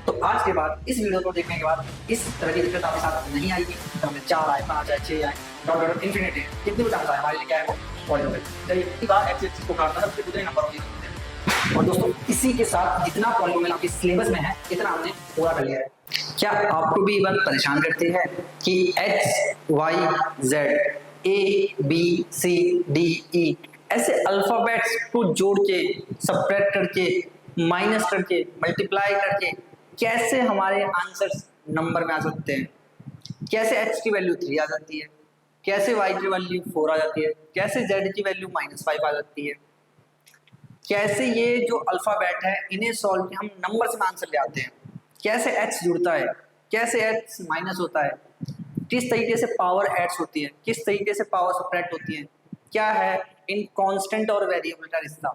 तो आज के बाद इस वीडियो को देखने के बाद इस तरह की दिक्कत आपके साथ नहीं आएगी। तो हमें 4 आए, 5 आए, 6 आए, डॉट डॉट इन्फिनिटी कितने भी टर्म्स आए हमारे लिए क्या है वो पॉलिनोमियल। चलिए इसी बार एक्स एक्सिस को काटना सबसे दूसरे नंबर होगी। और दोस्तों इसी के साथ जितना पॉलिनोमियल आपके सिलेबस में है इतना हमने पूरा कर लिया है। क्या आपको भी ये बात परेशान करती है कि X Y Z A B C D E ऐसे अल्फाबेट्स को जोड़ के सबट्रैक्ट करके माइनस करके मल्टीप्लाई करके कैसे हमारे आंसर्स नंबर में आ सकते हैं? कैसे x की वैल्यू 3 आ जाती है, कैसे y की वैल्यू 4 आ जाती है, कैसे z की वैल्यू -5 आ जाती है, कैसे ये जो अल्फाबेट है इन्हें सॉल्व के हम नंबर से आंसर ले आते हैं, कैसे x जुड़ता है, कैसे x माइनस होता है, किस तरीके से पावर एड्स होती है, किस तरीके से पावर सब्ट्रैक्ट होती है, क्या है इन कांस्टेंट और वेरिएबल का रिश्ता।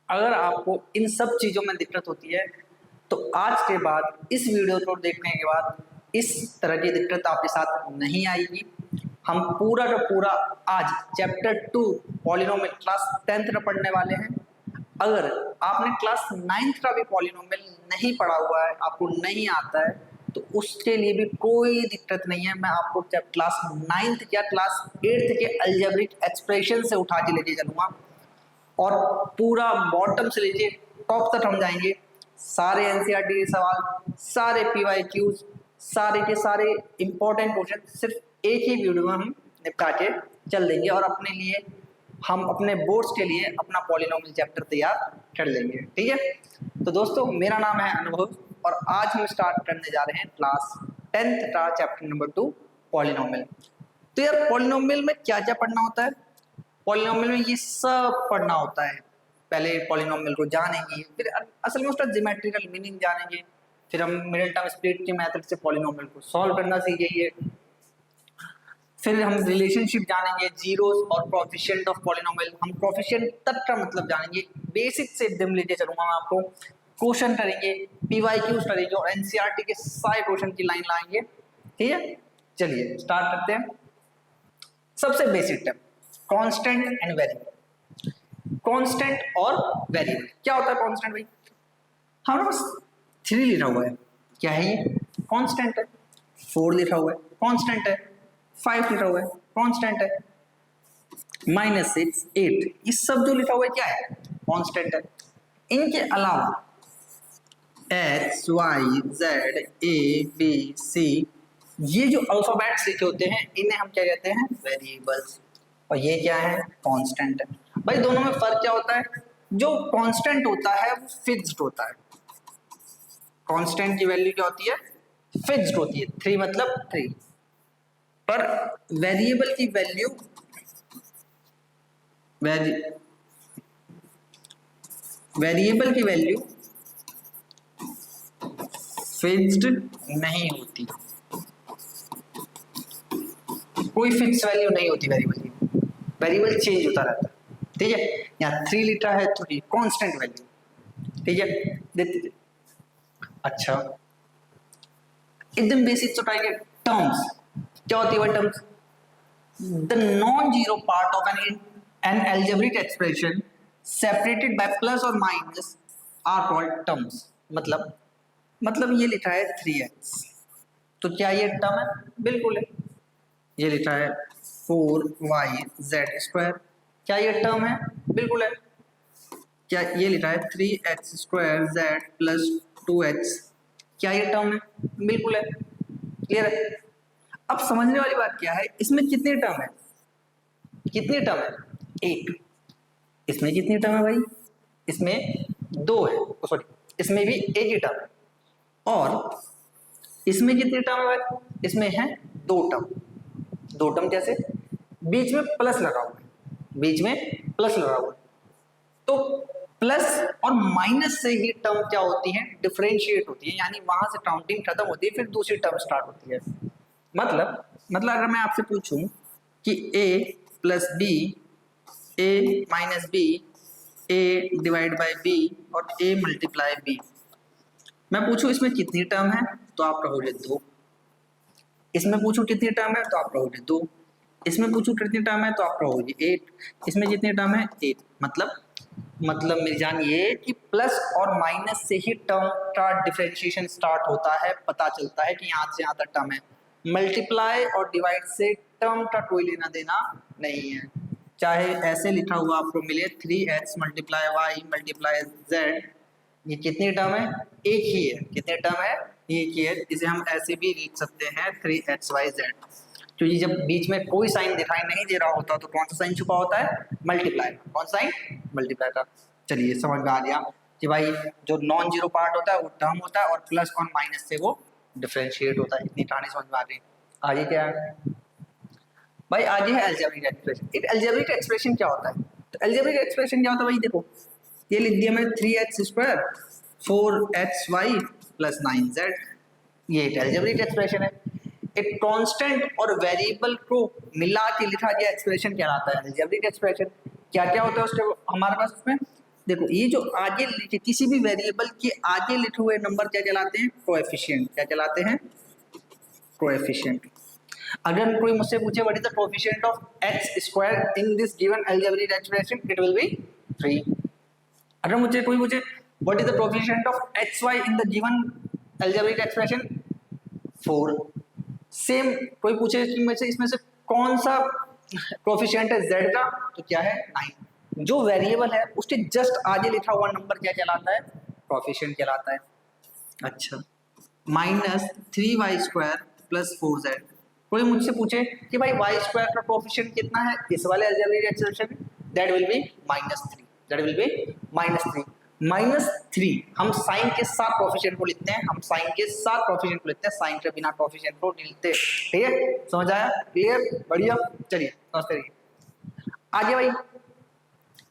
अगर आपको इन सब चीज़ों में दिक्कत होती है तो आज के बाद इस वीडियो को देखने के बाद इस तरह की दिक्कत आपके साथ नहीं आएगी। हम पूरा का पूरा आज चैप्टर 2 पॉलिनोमियल क्लास 10th का पढ़ने वाले हैं। अगर आपने क्लास 9th का भी पॉलिनोमियल नहीं पढ़ा हुआ है, आपको नहीं आता है, तो उसके लिए भी कोई दिक्कत नहीं है। मैं आपको क्लास 9th या क्लास 8th के अलजेब्रिक एक्सप्रेशन से उठा के लेके चलूँगा और पूरा बॉटम से लेके टॉप तक हम जाएंगे। सारे एनसीईआरटी के सवाल, सारे पीवाईक्यूज, सारे के सारे इंपॉर्टेंट क्वेश्चन सिर्फ एक ही वीडियो में हम निपटा के चल देंगे और अपने लिए हम अपने बोर्ड्स के लिए अपना पॉलिनोमियल चैप्टर तैयार कर लेंगे। ठीक है, तो दोस्तों मेरा नाम है अनुभव और आज हम स्टार्ट करने जा रहे हैं क्लास 10th का चैप्टर नंबर 2 पॉलिनोमियल। तो यार पॉलिनोमियल में क्या क्या पढ़ना होता है? पॉलिनोमियल में ये सब पढ़ना होता है। पहले पॉलिनोमियल को जानेंगे, फिर असल में उसका ज्योमेट्रिकल मीनिंग जानेंगे, फिर हम मिडिल टर्म स्प्लिट के मेथड से पॉलिनोमियल को सॉल्व करना सीखेंगे, फिर हम रिलेशनशिप जानेंगे, जीरोस और कोएफिशिएंट ऑफ पॉलिनोमियल। हम कोएफिशिएंट तक का मतलब जानेंगे, बेसिक से एकदम लेके चलूंगा मैं आपको। क्वेश्चन करेंगे, पीवाईक्यूज करेंगे और एनसीईआरटी के सारे क्वेश्चन की लाइन लाएंगे। ठीक है, चलिए स्टार्ट करते हैं। सबसे basic term constant and variable. Constant और वेरिएबल क्या होता है? कांस्टेंट भाई हमारे पास 3 लिखा हुआ है, क्या है ये? कांस्टेंट है। 4 लिखा हुआ है, कांस्टेंट है। 5 लिखा हुआ है, कांस्टेंट है। -6 8 ये सब जो लिखा हुआ है क्या है? कांस्टेंट है। इनके अलावा x y z a b c ये जो अल्फाबेट्स लिखे होते हैं इन्हें हम क्या कहते हैं? वेरिएबल्स। और ये क्या है? कांस्टेंट है। भाई दोनों में फर्क क्या होता है? जो कांस्टेंट होता है वो फिक्स्ड होता है। कांस्टेंट की वैल्यू क्या होती है? फिक्स्ड होती है। 3 मतलब 3। पर वेरिएबल की वैल्यू वेरिएबल की वैल्यू फिक्स्ड नहीं होती। कोई फिक्स वैल्यू नहीं होती वेरिएबल की। वेरिएबल चेंज होता रहता है। ठीक है, यहाँ 3 लिखा है तो ये कांस्टेंट वैल्यू। ठीक है, देखते अच्छा एकदम बेसिक तो टाइप टर्म्स क्या होती है? Terms the non zero part of N algebraic expression separated by plus और माइनस आर कॉल्ड टर्म्स। मतलब ये लिखा है 3x, तो क्या ये टर्म है? बिल्कुल है। ये लिखा है 4yz², क्या ये टर्म है? बिल्कुल है। क्या ये लिखा है 3x² z + 2x, क्या ये टर्म है? बिल्कुल है। क्लियर है? अब समझने वाली बात क्या है, इसमें कितने टर्म है? कितने टर्म है? 1। इसमें कितनी टर्म है भाई? इसमें 2 है, सॉरी इसमें भी एक ही टर्म है। और इसमें कितने टर्म है भाई? इसमें है 2 टर्म। 2 टर्म कैसे? बीच में प्लस लगा हुआ है, बीच में प्लस लगा हुआ है। तो प्लस और माइनस से ही टर्म क्या होती है? डिफरेंशिएट होती है, यानी वहां से काउंटिंग खत्म होती है, फिर दूसरी टर्म स्टार्ट होती है। मतलब अगर मैं आपसे पूछूं कि a + b a - b a divide by b और a मल्टीप्लाई b, मैं पूछूं इसमें कितनी टर्म है तो आप कहोगे 2। इसमें पूछूं कितनी टर्म है तो आप कहोगे 2। इसमें पूछूं कितनी टर्म है तो आप कहोगे 8। इसमें कितनी टर्म है? 8। मतलब मतलब मेरी जान ये कि प्लस और माइनस से ही टर्म का डिफरेंशिएशन स्टार्ट होता है, पता चलता है कि यहाँ से यहाँ तक टर्म है। मल्टीप्लाई और डिवाइड से टर्म का कोई लेना देना नहीं है। चाहे ऐसे लिखा हुआ आपको मिले 3x multiply Y multiply Z, ये कितनी टर्म है? एक ही है। कितने टर्म है? एक ही है। इसे हम ऐसे भी लिख सकते हैं 3xyz, क्योंकि जब बीच में कोई साइन दिखाई नहीं दे रहा होता तो कौन सा साइन छुपा होता है? मल्टीप्लाई। कौन साइन? मल्टीप्लाई का। चलिए समझ में आ गया कि भाई जो नॉन जीरो पार्ट होता है वो टर्म होता है और प्लस और माइनस से वो डिफरेंशिएट होता है। इतनी कहानी समझ में आ गई। आगे क्या है भाई? आगे है अलजेब्रिक एक्सप्रेशन। एक अलजेब्रिक एक्सप्रेशन क्या होता है? तो अलजेब्रिक एक्सप्रेशन क्या होता है भाई? देखो ये लिख दिया मैंने 3x² 4xy प्लस 9z, ये एक अलजेब्रिक एक्सप्रेशन है। एक कांस्टेंट और वेरिएबल को मिला के लिखा गया एक्सप्रेशन कहलाता है अलजेब्रिक एक्सप्रेशन। क्या क्या होता है उसके हमारे पास उसमें? देखो ये जो आगे लिखे किसी भी वेरिएबल के आगे लिखे हुए नंबर क्या कहलाते हैं? कोएफिशिएंट। क्या कहलाते हैं? कोएफिशिएंट। अगर कोई मुझसे पूछे what is the coefficient of x² in this given algebraic expression, it will be 3। अगर मुझे कोई पूछे what is the coefficient of xy in the given algebraic expression, 4। Same कोई पूछे कि मुझे इसमें से कौन सा कोएफिशिएंट है z का, तो क्या है? 9। जो वेरिएबल है उसके जस्ट आगे लिखा हुआ नंबर क्या कहलाता है? कोएफिशिएंट कहलाता है। अच्छा, -3y² प्लस 4z। कोई मुझसे पूछे कि भाई y² का कोएफिशिएंट कितना है इस वाले अलजेब्रिक एक्सप्रेशन में, that will be -3। That will be -3। -3 हम साइन के साथ कोएफिशिएंट को लिखते हैं। हम साइन के साथ कोएफिशिएंट को लिखते हैं, साइन के बिना कोएफिशिएंट को नहीं लिखते। ठीक है, समझ आया? क्लियर? बढ़िया। चलिए समझते रहिए। आगे भाई,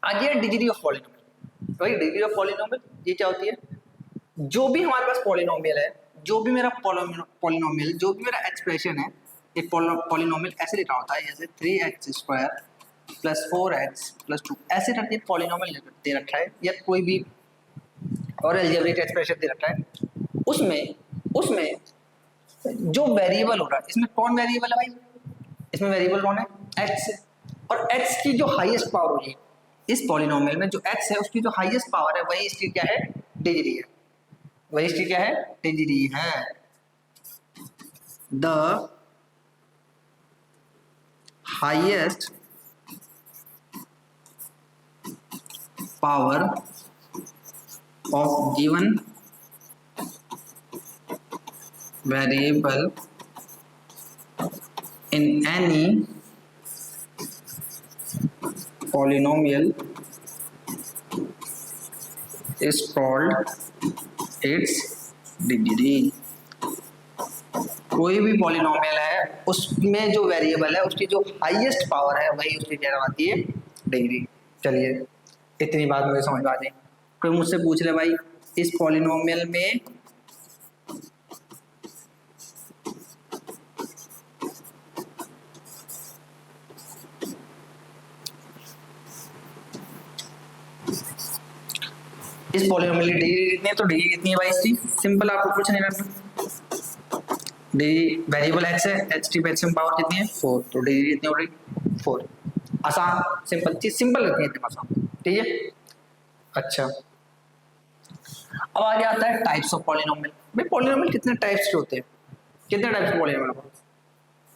आगे डिग्री ऑफ पॉलिनोमियल। भाई डिग्री ऑफ पॉलिनोमियल ये क्या होती है? जो भी हमारे पास पॉलिनोमियल है, जो भी मेरा पॉलिनोमियल, जो भी मेरा एक्सप्रेशन है, एक पॉलिनोमियल ऐसे लिखा होता है जैसे 3x² प्लस 4x प्लस 2, ऐसे करके पॉलिनोमियल दे रखा है या कोई भी और अलजेब्रिक एक्सप्रेशन दे रखा है। उसमें जो वेरिएबल होगा, इसमें कौन वेरिएबल है भाई? इसमें वेरिएबल कौन है? x। और x की जो हाईएस्ट पावर होगी इस पॉलिनोमियल में, जो x है उसकी जो हाईएस्ट पावर है वही इसकी क्या है? डिग्री है। वही इसकी क्या है? डिग्री है। The highest power of given variable in any polynomial is called its degree। कोई भी पॉलिनोमियल है उसमें जो वेरिएबल है उसकी जो हाईएस्ट पावर है वही उसकी क्या कहलाती है? डिग्री। चलिए इतनी बात मुझे समझ में आ गई। कोई मुझसे पूछ रहे भाई इस पॉलिनोमियल में इस पॉलिनोमियल की डिग्री कितनी है? तो डिग्री कितनी है भाई इसकी? सिंपल, आपको कुछ नहीं करना। डिग्री वेरिएबल x है, h की मैक्सिमम पावर कितनी है? 4। तो डिग्री कितनी हो रही? 4। आसान, सिंपल चीज, सिंपल रखनी है आसान। ठीक है। अच्छा, अब आगे आता है टाइप्स ऑफ पॉलिनोमियल। भाई पॉलिनोमियल कितने टाइप्स के होते हैं? कितने टाइप्स के पॉलिनोमियल?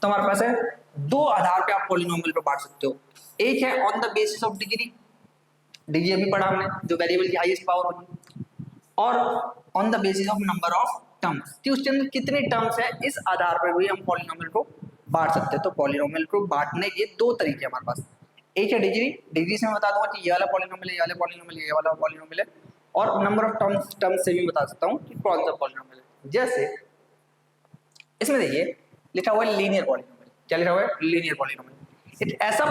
तो हमारे पास है दो आधार पे आप पॉलिनोमियल को बांट सकते हो। एक है on the basis of degree, degree अभी पढ़ा हमने, जो वेरिएबल की हाईएस्ट पावर होगी, और on the basis of number of terms, कि उसके अंदर कितने टर्म्स है इस आधार पर भी हम पॉलिनोमियल को बांट सकते हैं। तो पॉलिनोमियल को बांटने के दो तरीके हमारे पास। एक है डिग्री, डिग्री से मैं बता दूंगा कि ये वाला पॉलिनोमियल है, ये वाला पॉलिनोमियल है, ये वाला पॉलिनोमियल है, और नंबर ऑफ टर्म्स से भी बता सकता हूँ कि कौन सा पॉलिनोमियल है। जैसे इसमें देखिए लिखा हुआ है लीनियर पॉलिनोमियल। क्या लिखा हुआ है? Linear polynomial. एक ऐसा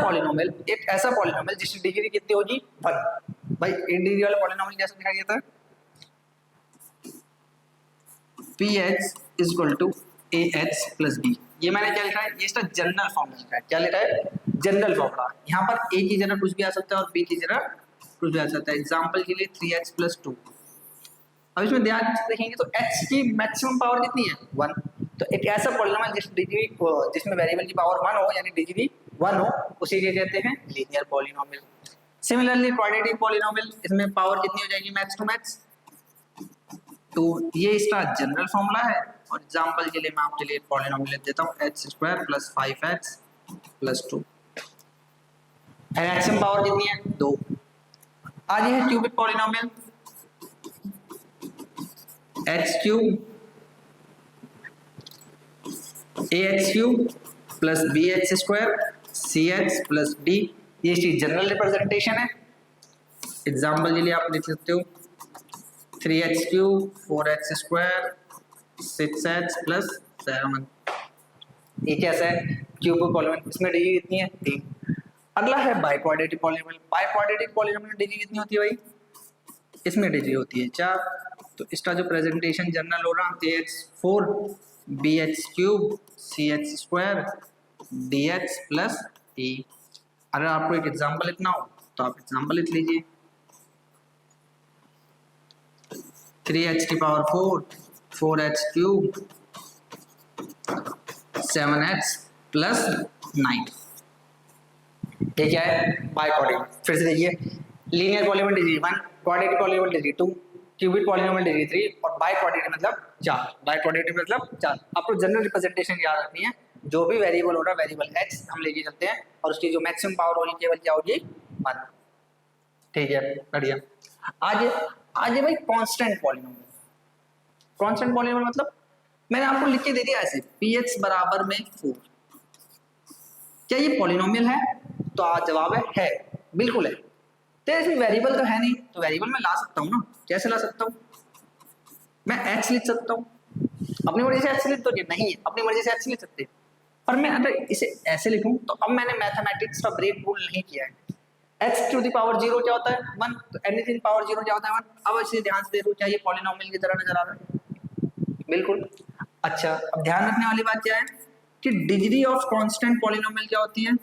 पॉलिनोमियल जिसकी डिग्री कितनी होगी? 1। भाई एक डिग्री वाला पॉलिनोमियल कैसे दिखाई देता है? px = ax + b। ये मैंने क्या लिखा है? ये इसका जनरल फॉर्मूला लिखा है। क्या लिखा है? General formula. यहाँ पर a की जगह कुछ भी आ सकता है और b की जगह कुछ भी आ सकता है। एग्जांपल के लिए 3x + 2। अब इसमें ध्यान से देखेंगे तो x की मैक्सिमम पावर कितनी है? 1। तो एक ऐसा पॉलिनोमियल जिसमें वेरिएबल की पावर 1 हो, यानी डिग्री 1 हो, उसे क्या कहते हैं? Linear polynomial. Similarly quadratic polynomial, इसमें पावर कितनी हो जाएगी मैक्स टू मैक्स। तो ये इसका जनरल फॉर्मूला है, और एग्जांपल के लिए मैं आपके लिए पॉलिनोमियल लिख देता हूँ x square plus 5x plus 2, x में पावर कितनी है 2। आज ये है cubic polynomial, x cube ax cube plus bx square cx plus d, ये इसकी जनरल रिप्रेजेंटेशन है। एग्जाम्पल के लिए आप लिख सकते हो 3x cube 4x square 6x plus 7। ये कैसा है क्यूब पॉलिनोमियल, इसमें डिग्री कितनी है 3। अगला है by quadratic polynomial, by quadratic polynomial degree कितनी होती है भाई, इसमें डिग्री होती है 4। तो इसका जो प्रेजेंटेशन जनरल हो रहा है ax 4 bx cube cx square dx plus e। अगर आपको एक एग्जांपल लिखना हो तो आप एग्जांपल लिख लीजिए 3x की power 4 4x cube 7x plus 9। ये क्या है बाई क्वाड्रेटिक। फिर से देखिए linear polynomial degree 1, quadratic polynomial degree 2, cubic polynomial degree 3 और बाई क्वाड्रेटिक मतलब 4। बाई क्वाड्रेटिक मतलब 4। आपको जनरल रिप्रेजेंटेशन याद रखनी है, जो भी वेरिएबल हो रहा है वेरिएबल x हम लेके चलते हैं और उसकी जो मैक्सिमम पावर होगी केवल क्या होगी 1। ठीक है बढ़िया। आज भाई कांस्टेंट पॉलिनोमियल। कांस्टेंट पॉलिनोमियल मतलब मैंने आपको लिख के दे दिया ऐसे px बराबर में 4। क्या ये पॉलिनोमियल है, तो आज जवाब है बिल्कुल है। तो इसमें वेरिएबल तो है नहीं, तो वेरिएबल मैं ला सकता हूँ ना, कैसे ला सकता हूँ, मैं x लिख सकता हूँ, अपनी मर्जी से x लिख, तो नहीं अपनी मर्जी से x लिख सकते, पर मैं अगर इसे ऐसे लिखूं तो अब मैंने मैथमेटिक्स का ब्रेक रूल नहीं किया है। x टू द पावर 0 क्या होता है 1, तो एनीथिंग पावर 0 क्या होता है 1। अब इसे ध्यान से देखो, क्या ये पॉलिनोमियल की तरह नजर आ रहा है, बिल्कुल। अच्छा अब ध्यान रखने वाली बात क्या है कि डिग्री ऑफ कांस्टेंट पॉलिनोमियल क्या होती है,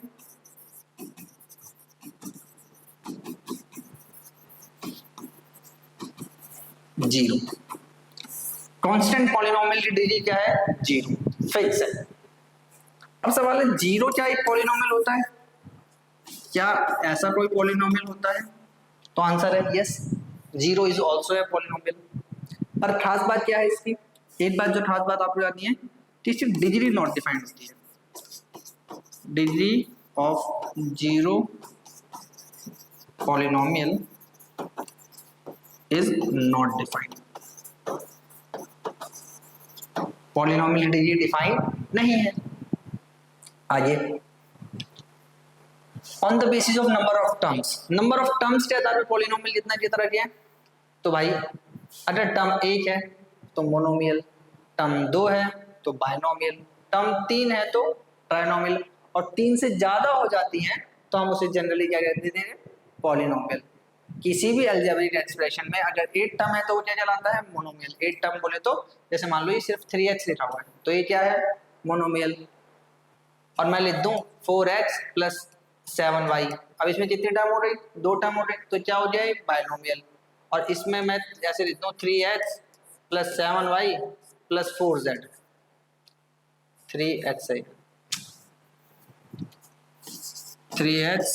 जीरो। कांस्टेंट पॉलिनोमियल की डिग्री क्या है 0, फिक्स है। अब सवाल है जीरो क्या एक पॉलिनोमियल होता है, क्या ऐसा कोई पॉलिनोमियल होता है, तो आंसर है yes, zero is also a polynomial. पर खास बात क्या है इसकी, एक बात जो खास बात आपको याद है कि इसकी डिग्री नॉट डिफाइंड होती है। Degree of zero polynomial is not defined. Polynomial degree defined नहीं है। आगे on the basis of number of terms, number of terms के आधार पर पॉलिनोमियल कितना की तरह के हैं, तो भाई अगर टर्म 1 है तो मोनोमियल, टर्म 2 है तो बाइनोमियल, टर्म 3 है तो ट्राइनोमियल, और 3 से ज्यादा हो जाती हैं तो हम उसे जनरली क्या कहते हैं पॉलिनोमियल। किसी भी अलजेब्रिक एक्सप्रेशन में अगर 8 टर्म है तो वो क्या कहलाता है मोनोमियल। 8 टर्म बोले तो जैसे मान लो ये सिर्फ 3x लिखा हुआ है तो ये क्या है मोनोमियल, और मैं लिख दूं 4x प्लस 7y, अब इसमें कितनी टर्म हो रही 2 टर्म हो रही, तो क्या हो जाए बाइनोमियल। और इसमें मैं ऐसे लिख दूं 3x plus 7y plus 4z, 3x 3x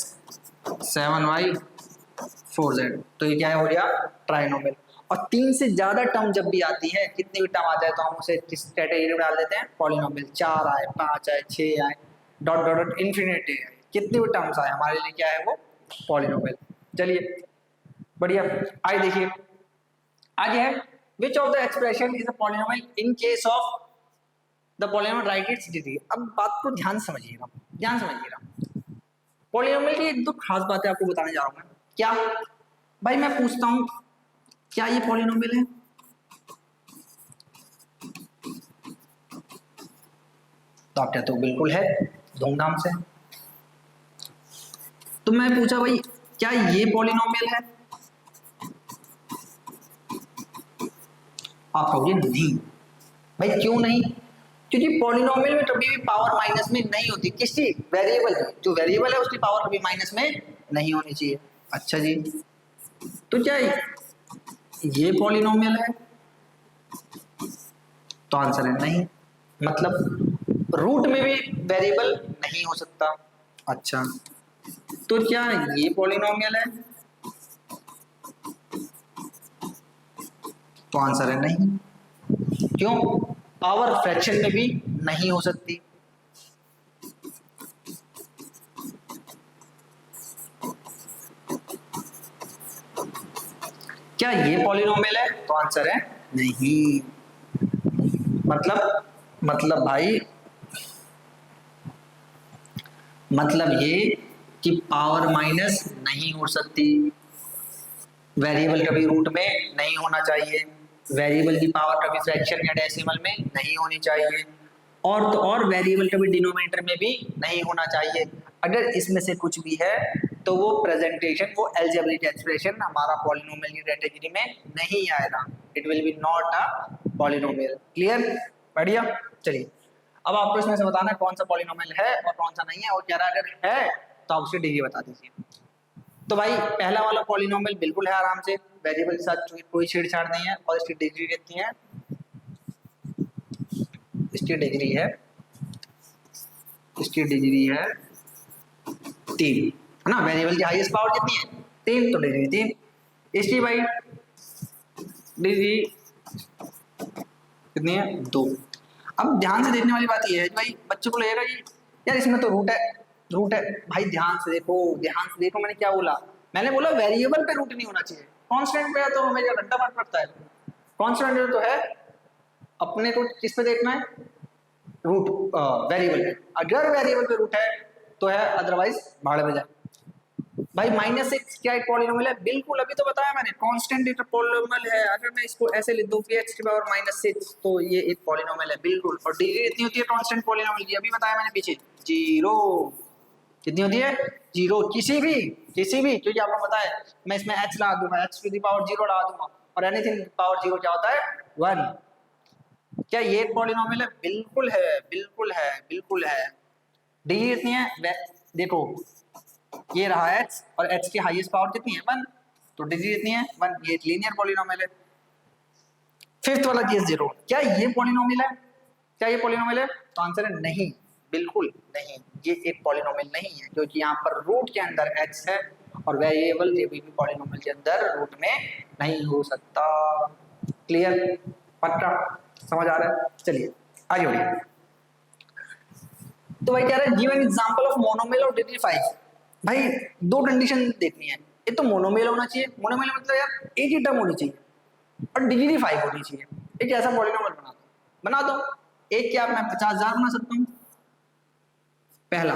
7y 4z, तो ये क्या हो गया ट्राइनोमियल। और 3 से ज्यादा टर्म जब भी आती है, कितनी भी टर्म आ जाए तो हम उसे किस कैटेगरी में डाल देते हैं पॉलिनोमियल। 4 आए 5 आए 6 आए डॉट डॉट डॉट इन्फिनिटी आए, कितनी भी टर्म्स आए हमारे लिए क्या है वो पॉलिनोमियल। चलिए बढ़िया, आइए देखिए आगे है which of the expression is a polynomial in case of the polynomial right it's degree. अब बात को ध्यान समझिएगा, ध्यान समझिएगा। पॉलिनोमियल की एक दो खास बातें आपको बताने जा रहा हूं मैं। क्या भाई मैं पूछता हूं क्या ये पॉलिनोमियल है, तो आप कहते हो बिल्कुल है धूमधाम से। तो मैं पूछा भाई क्या ये पॉलिनोमियल है, आप कहोगे नहीं। भाई क्यों नहीं, क्योंकि पॉलिनोमियल में कभी भी पावर माइनस में नहीं होती, किसी वेरिएबल की, जो वेरिएबल है उसकी पावर कभी माइनस में नहीं होनी चाहिए। अच्छा जी, तो क्या ये पॉलिनोमियल है, तो आंसर है नहीं, मतलब रूट में भी वेरिएबल नहीं हो सकता। अच्छा तो क्या ये पॉलिनोमियल है? तो आंसर है नहीं। क्यों? पावर फ्रैक्शन में भी नहीं हो सकती। क्या ये पॉलिनोमियल है? तो आंसर है नहीं। मतलब भाई, मतलब ये कि पावर माइनस नहीं हो सकती, वेरिएबल कभी रूट में नहीं होना चाहिए, वेरिएबल की पावर कभी फ्रैक्शन या डेसिमल में नहीं होनी चाहिए, और तो और वेरिएबल कभी डिनोमिनेटर में भी नहीं होना चाहिए। अगर इसमें से कुछ भी है तो वो प्रेजेंटेशन, वो अलजेब्रिक एक्सप्रेशन हमारा पॉलिनोमियल की कैटेगरी में नहीं आएगा। It will be not a polynomial. Clear? बढ़िया। चलिए, अब आपको इसमें से बताना है कौन सा पॉलिनोमियल है और कौन सा नहीं है, और कह रहा है अगर है तो आप उसकी डिग्री बता दीजिए। तो भाई पहला वाला पॉलिनोमियल बिल्कुल है, आराम से, वेरिएबल के साथ कोई छेड़छाड़ नहीं है, और इसकी डिग्री कितनी है? इसकी डिग्री है, इसकी डिग्री है 3, है ना। वेरिएबल की हाईएस्ट पावर कितनी है? 3, तो डिग्री 3। इसकी भाई डिग्री कितनी है? 2। अब ध्यान से देखने वाली बात यह है कि भाई बच्चे को लगेगा कि यार इसमें तो रूट है, रूट है। भाई ध्यान से देखो, ध्यान से देखो, मैंने क्या बोला? मैंने बोला वेरिएबल पे रूट नहीं होना चाहिए, कांस्टेंट पे है तो हमें क्या घंटा फर्क पड़ता है? कांस्टेंट पे तो है, अपने को किस पे देखना है? रूट, वेरिएबल पे। अगर वेरिएबल पे रूट है तो है, अदरवाइज भाड़ में जाए। भाई -6 क्या एक पॉलिनोमियल है? बिल्कुल, अभी तो बताया मैंने, कांस्टेंट एक पॉलिनोमियल है। अगर मैं इसको ऐसे लिख दूं कि x की पावर -6 तो ये एक पॉलिनोमियल है बिल्कुल। और डिग्री कितनी होती है कांस्टेंट पॉलिनोमियल की? अभी बताया मैंने पीछे, 0। कितनी होती है? 0। किसी भी, क्योंकि आपको पता है मैं इसमें h लगा दूंगा, x टू दी पावर 0 लगा दूंगा, और एनीथिंग पावर 0 क्या होता है? 1। क्या ये एक पॉलिनोमियल है? बिल्कुल है, बिल्कुल है, बिल्कुल है। डिग्री कितनी है? देखो, ये रहा h, और h की हाईएस्ट पावर कितनी है? 1, तो डिग्री कितनी है? 1। ये लीनियर पॉलिनोमियल है। फिफ्थ वाला केस 0, क्या ये पॉलिनोमियल है? क्या ये पॉलिनोमियल है? तो आंसर है नहीं, बिल्कुल नहीं, ये एक पॉलिनोमियल नहीं है, क्योंकि यहाँ पर रूट के अंदर h है, और वेरिएबल भी पॉलिनोमियल के अंदर रूट में नहीं हो सकता। क्लियर? पक्का समझ आ रहा है? चलिए आगे बढ़िए। तो भाई कह रहा है give an example of monomial of degree 5। भाई दो कंडीशन देखनी है, एक तो मोनोमियल होना चाहिए, मोनोमियल मतलब यार एक ही टर्म होनी चाहिए, और डिग्री 5 होनी चाहिए। एक ऐसा पॉलिनोमियल बना दो। एक क्या मैं 50,000 बना सकता हूँ? पहला,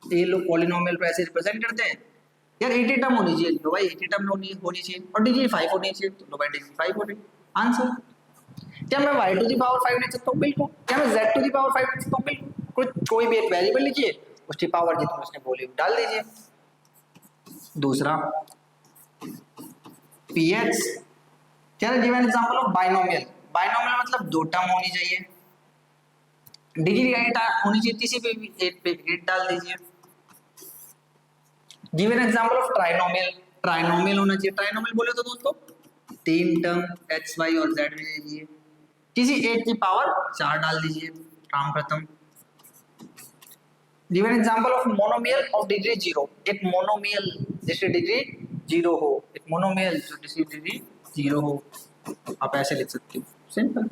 ये लोग पॉलिनोमियल को ऐसे रिप्रेजेंट करते हैं, यार 80 टर्म होनी चाहिए, तो भाई 80 टर्म होनी चाहिए, और डिग्री 5 होनी चाहिए, तो भाई डिग्री 5 हो गई। आंसर। क्या मैं y टू दी पावर 5 लिख सकता हूँ? बिल्कुल। क्या मैं z टू दी पावर 5 लिख सकता हूँ? बिल्कुल। कोई भी एक वेरिएबल लिखिए, उसकी पावर जितनी उसने बोली डाल दीजिए। दूसरा, px, क्या है given example of binomial. Binomial मतलब दो टर्म होनी चाहिए, डिग्री 8 होनी चाहिए, किसी पे भी एक पे 8 डाल दीजिए। Given example of trinomial, trinomial होना चाहिए। ट्राइनोमियल बोले तो दोस्तों 3 टर्म x y और z में लीजिए, किसी एक की पावर 4 डाल दीजिए, काम खत्म। Given example of monomial of degree 0, एक मोनोमियल जिसकी डिग्री 0 हो, एक मोनोमियल जो जिसकी डिग्री 0 हो, आप ऐसे लिख सकते हो, सिंपल।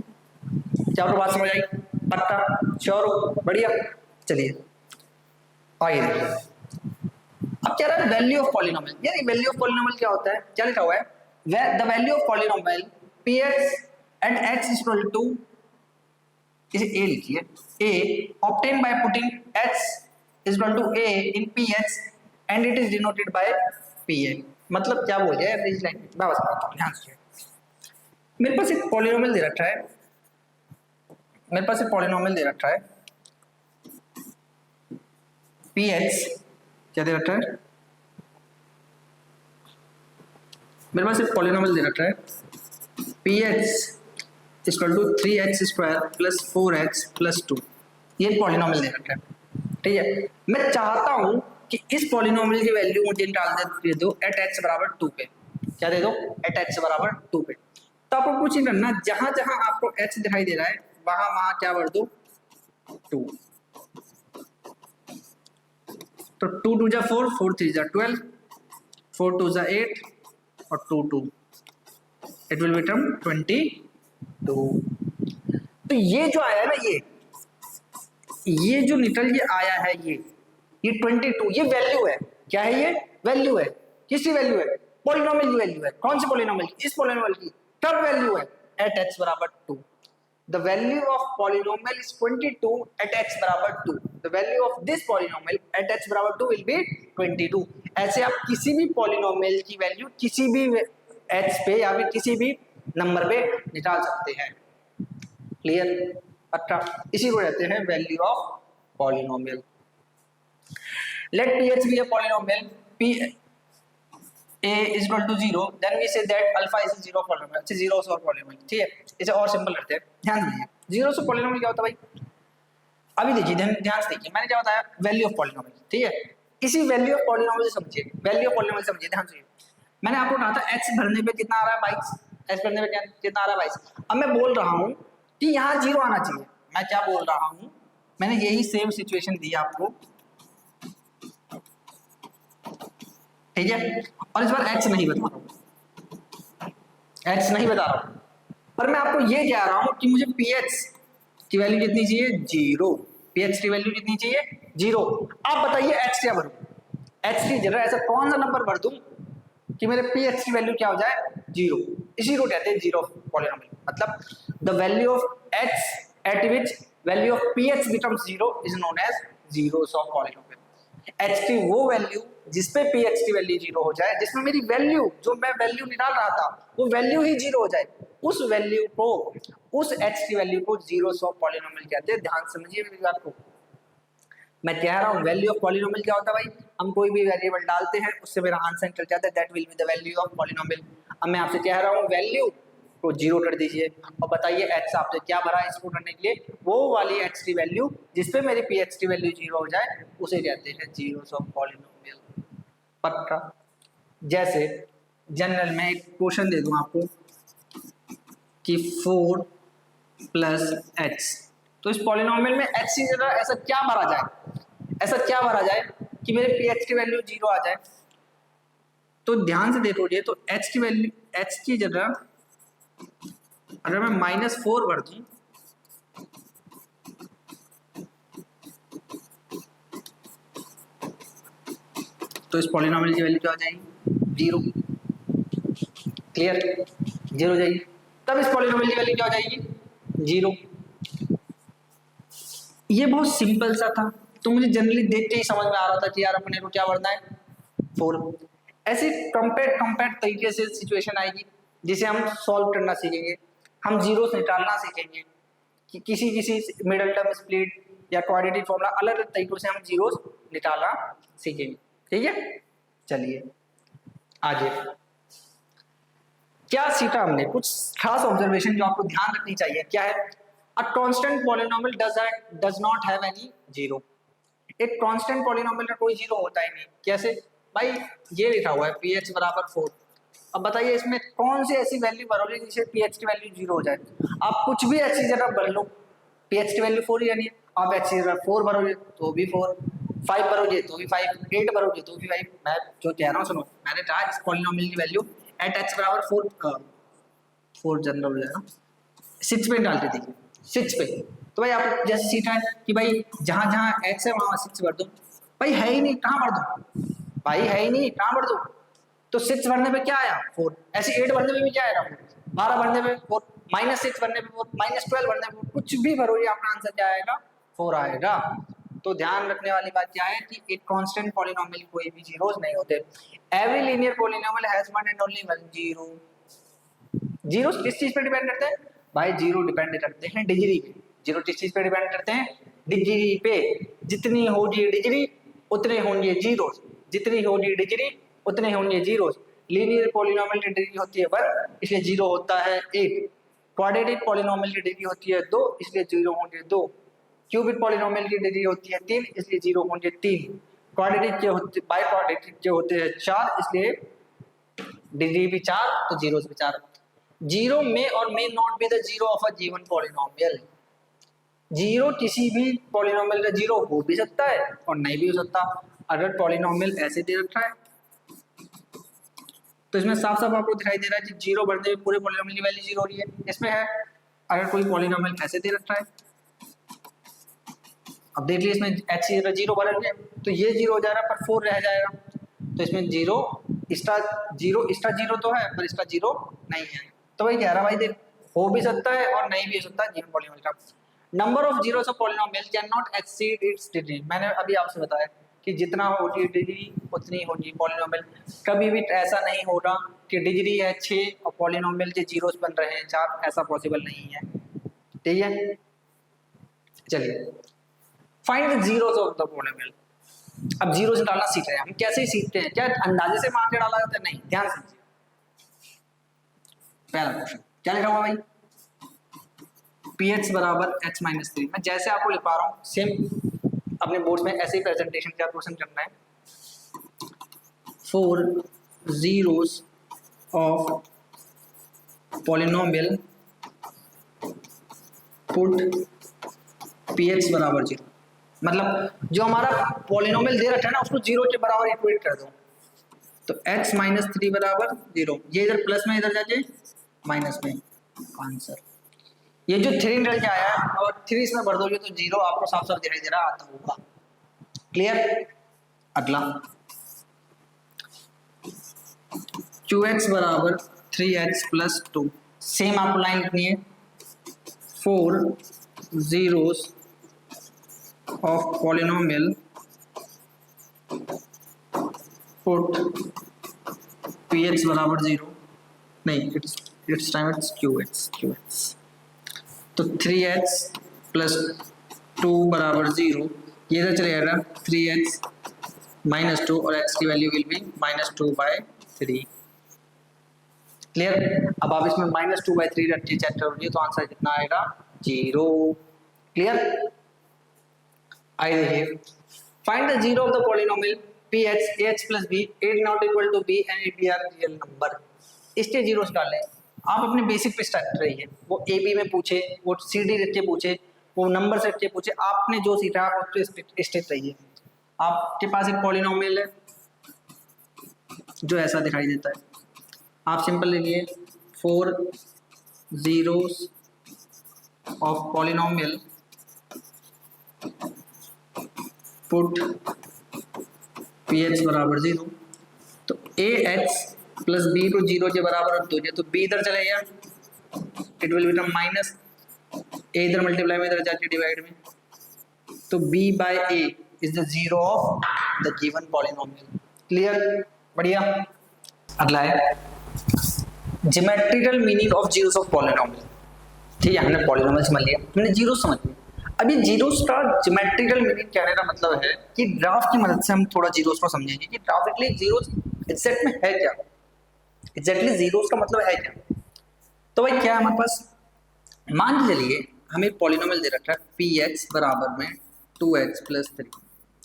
क्या आपको बात समझ आई? पक्का? श्योर हो? बढ़िया। चलिए आगे देखिए। अब क्या रहा है वैल्यू ऑफ पॉलिनोमियल। यार ये वैल्यू ऑफ पॉलिनोमियल क्या होता है? क्या लिखा हुआ है? The value of polynomial px at x is equal to, इसे a लिखिए, a obtained by putting x is equal to a in px and it is denoted by pn। मतलब क्या बोल रहा है इस लाइन में? मैं बस बताता हूँ, ध्यान से। मेरे पास एक पॉलिनोमियल दे रखा है, px, क्या दे रखा है? मेरे पास एक पॉलिनोमियल दे रखा है px equal to 3x square plus 4x plus 2। ये पॉलिनोमियल दे रखा है, ठीक है। मैं चाहता हूं कि इस पॉलिनोमियल की वैल्यू मुझे निकाल दे दो एट x बराबर 2 पे। क्या दे दो? एट x बराबर 2 पे। तो आपको कुछ नहीं करना, जहां जहां आपको x दिखाई दे रहा है वहां वहां क्या भर दो? 2। तो 2 2 जा 4, 4 3 जा 12, 4 2 जा 8 और 2 2, इट विल बिकम 22। तो ये जो आया है ना, ये जो निकल के आया है, ये 22 ये वैल्यू है। क्या है ये? वैल्यू है। किसकी वैल्यू है? पॉलिनोमियल की वैल्यू है। कौन सी पॉलिनोमियल की? इस पॉलिनोमियल की। कब वैल्यू है? एट x बराबर 2। The value of polynomial is 22 at x बराबर 2. The value of this polynomial at x बराबर 2 will be 22. ऐसे आप किसी भी पॉलिनोमियल की वैल्यू किसी भी x पे या फिर किसी भी नंबर पे निकाल सकते हैं। क्लियर? अच्छा, इसी को कहते हैं value of polynomial. Let ph be a polynomial p a is equal to 0, then we say that alpha is a zero polynomial। अच्छा, जीरो और पॉलिनोमियल, ठीक है, इसे और सिंपल करते हैं। ध्यान दीजिए, जीरो से पॉलिनोमियल क्या होता है भाई? अभी देखिए, ध्यान से देखिए, मैंने क्या बताया? वैल्यू ऑफ पॉलिनोमियल, ठीक है। इसी वैल्यू ऑफ पॉलिनोमियल से समझिए, वैल्यू ऑफ पॉलिनोमियल समझिए, ध्यान से। मैंने आपको कहा था x भरने पे कितना आ रहा है? 22। x भरने पे कितना आ रहा है? 22। अब मैं बोल रहा हूँ कि यहाँ जीरो आना चाहिए। मैं क्या बोल रहा हूँ? मैंने यही सेम सिचुएशन दी आपको, ठीक है, और इस बार x नहीं बता रहा हूँ, x नहीं बता रहा हूँ, पर मैं आपको ये कह रहा हूँ कि मुझे ph की वैल्यू कितनी चाहिए? 0। ph की वैल्यू कितनी चाहिए? 0। आप बताइए x क्या भरूं? x की जगह ऐसा कौन सा नंबर भर दूं कि मेरे ph की वैल्यू क्या हो जाए? 0। इसी को कहते हैं जीरो पॉलिनोमियल। मतलब the value of x at which value of ph becomes 0 is known as zeros of polynomial. h की वो वैल्यू जिसपे ph की वैल्यू 0 हो जाए, जिसमें मेरी वैल्यू, जो मैं वैल्यू निकाल रहा था, वो वैल्यू ही 0 हो जाए, उस वैल्यू को, उस h की वैल्यू को जीरोस ऑफ पॉलिनोमियल कहते हैं। ध्यान समझिए मेरी बात को। मैं कह रहा हूँ वैल्यू ऑफ पॉलिनोमियल क्या होता है भाई? हम कोई भी वेरिएबल डालते हैं, उससे मेरा आंसर निकल जाता है, that will be the value of polynomial. अब मैं आपसे कह रहा हूँ वैल्यू को 0 कर दीजिए और बताइए x आपसे क्या भरा है इसको करने के लिए? वो वाली x की वैल्यू जिसपे मेरी ph की वैल्यू 0 हो जाए, उसे कहते हैं जीरोस ऑफ पॉलिनोमियल। पक्का? जैसे जनरल में एक क्वेश्चन दे दूं आपको कि 4 प्लस x, तो इस पॉलिनोमियल में x की जगह ऐसा क्या भरा जाए? ऐसा क्या भरा जाए कि मेरे ph की वैल्यू 0 आ जाए? तो ध्यान से देखोगे तो h की वैल्यू, h की जगह अगर मैं -4 भर दूं, तो इस पॉलिनोमियल की वैल्यू क्या हो जाएगी? 0। क्लियर? 0 हो जाएगी। तब इस पॉलिनोमियल की वैल्यू क्या हो जाएगी? 0। ये बहुत सिंपल सा था, तो मुझे जनरली देख के ही समझ में आ रहा था कि यार अपने को क्या भरना है? 4। ऐसी कंपेक्ट तरीके से सिचुएशन आएगी जिसे हम सॉल्व करना सीखेंगे, हम जीरोस निकालना सीखेंगे, कि किसी मिडिल टर्म स्प्लिट या क्वाड्रेटिक फॉर्मूला अलग अलग तरीकों से हम जीरोस निकालना सीखेंगे। ठीक है, चलिए आगे क्या सीखा हमने? कुछ खास ऑब्जर्वेशन जो आपको ध्यान रखनी चाहिए। क्या है? A constant polynomial does not have any zero. एक कांस्टेंट पॉलिनोमियल का कोई जीरो होता ही नहीं। कैसे भाई? ये लिखा हुआ है ph बराबर 4। अब बताइए इसमें कौन सी ऐसी वैल्यू भरोगे जिससे ph की वैल्यू 0 हो जाए? आप कुछ भी अच्छी जगह भर लो, ph की वैल्यू 4 ही रहनी है। आप h की जगह 4 भरोगे तो भी 4, 5 भरोगे तो भी 5, 8 भरोगे तो भी 5। मैं जो कह रहा हूँ सुनो, मैंने कहा इस पॉलिनोमियल की वैल्यू एट h बराबर 4 जनरल हो जाएगा, 6 पे डाल के देखिए, 6 पे। तो भाई आप जैसे सीखा है कि भाई जहां जहां x है वहां 6 भर दो। भाई है ही नहीं, कहां भर दो? भाई है ही नहीं, कहां भर दो? तो 6 भरने पे क्या आया? 4। ऐसे 8 भरने पे भी क्या आएगा? 12 भरने पे 4, -6 भरने पे 4, -12 भरने पे 4, कुछ भी भरोगे आपका आंसर क्या आएगा? 4 आएगा। तो ध्यान रखने वाली बात क्या है कि एक कांस्टेंट पॉलिनोमियल कोई भी जीरोस नहीं होते। Every linear polynomial has one and only one zero. Zeros किस चीज पे डिपेंड करते हैं? भाई जीरो डिपेंड करते हैं डिग्री पे। जीरो किस चीज पे डिपेंड करते हैं? डिग्री पे। जितनी होगी डिग्री उतने होंगे जीरोस, जितनी होगी डिग्री उतने होंगे जीरोस। लीनियर पॉलिनोमियल की डिग्री होती है 1, इसलिए 0 होता है 1। क्वाड्रेटिक पॉलिनोमियल की डिग्री होती है 2, इसलिए 0 होंगे 2। क्यूबिक पॉलिनोमियल की डिग्री होती है 3, इसलिए 0 होंगे 3। क्वाड्रेटिक के होते, बाई क्वाड्रेटिक के होते हैं 4, इसलिए डिग्री भी 4 तो जीरोस भी 4। जीरो में और may not be the zero of a given polynomial. Zero किसी भी पॉलिनोमियल का जीरो हो भी सकता है और नहीं भी हो सकता। अगर पॉलिनोमियल ऐसे दे रखा है तो इसमें साफ साफ आपको दिखाई दे रहा है कि जीरो बढ़ने में पूरे पॉलिनोमियल की वैल्यू जीरो हो रही है। इसमें है अगर कोई पॉलिनोमियल ऐसे दे रखा है, अब देख लीजिए इसमें x जीरो बढ़ गया तो ये जीरो हो जाएगा पर 4 रह जाएगा, तो इसमें जीरो इसका जीरो तो है पर इसका जीरो नहीं है। तो वही कह रहा भाई देख हो भी सकता है और नहीं भी हो सकता है जीरो पॉलिनोमियल का। Number of zeros of polynomial can not exceed it's degree. मैंने अभी आपसे बताया कि जितना होगी डिग्री उतनी होगी पॉलिनोमियल, कभी भी ऐसा नहीं होगा कि डिग्री है 6 और पॉलिनोमियल के जीरोस बन रहे हैं 4, ऐसा पॉसिबल नहीं है। ठीक है, चलिए find the zeros of the polynomial. अब जीरो से डालना सीख रहे हैं हम, कैसे ही सीखते हैं, क्या अंदाजे से मान के डाला जाता है? नहीं, ध्यान से पहला क्वेश्चन क्या लिखा हुआ भाई, px बराबर x माइनस 3। मैं जैसे आपको लिख पा रहा हूँ सेम अपने बोर्ड में ऐसे ही प्रेजेंटेशन का क्वेश्चन करना है। 4 zeros of polynomial put px बराबर 0, मतलब जो हमारा पॉलिनोमियल दे रखा है ना उसको जीरो के बराबर इक्वेट कर दो। तो x माइनस 3 बराबर 0, ये इधर प्लस में इधर जाके माइनस में, आंसर ये जो 3 निकल के आया है और 3 इसमें भर दोगे तो 0 आपको साफ साफ दिखाई दे रहा आता होगा। क्लियर। अगला qx बराबर 3x प्लस 2, सेम आपको लाइन लिखनी है। 4 zeros of polynomial put px बराबर 0, नहीं इट्स टाइम इट्स qx। तो 3x प्लस 2 बराबर 0, ये इधर चले जाएगा 3x माइनस 2 और x की value will be minus 2/3। Clear. अब आप इसमें माइनस 2/3 रख के चेक करोगे तो आंसर कितना आएगा? 0। क्लियर। आइए देखिए, find the zero of the polynomial px ax plus b is not equal to b and it be a real number। इसके जीरोस डालें। आप अपने बेसिक पे स्टार्ट रहिए, वो ए बी में पूछे, वो सी डी रख के पूछे, वो नंबर से रख के पूछे, आपने जो सीखा आप उस पे स्टेट रहिए। आपके पास एक पॉलिनोमियल है जो ऐसा दिखाई देता है, आप सिंपल लीजिए 4 zeros of polynomial put px बराबर 0, तो ax प्लस b को 0 के बराबर रख दो, तो b इधर चले गया, it will become minus, a इधर मल्टीप्लाई में इधर जाके डिवाइड में, तो b by a is the zero of the given polynomial. Clear. बढ़िया। अगला है geometrical meaning of zeros of polynomial. ठीक है, हमने पॉलिनोमियल समझ लिया, हमने जीरो समझ लिया। अब ये जीरोस का ज्योमेट्रिकल मीनिंग कहने का मतलब है कि ग्राफ की मदद से हम थोड़ा जीरोस को समझेंगे कि ग्राफिकली जीरोस एग्जैक्ट में है क्या, एग्जैक्टली जीरोस का मतलब है क्या। तो भाई क्या है हमारे पास, मान के चलिए हमें पॉलिनोमियल दे रखा है px बराबर में 2x प्लस 3,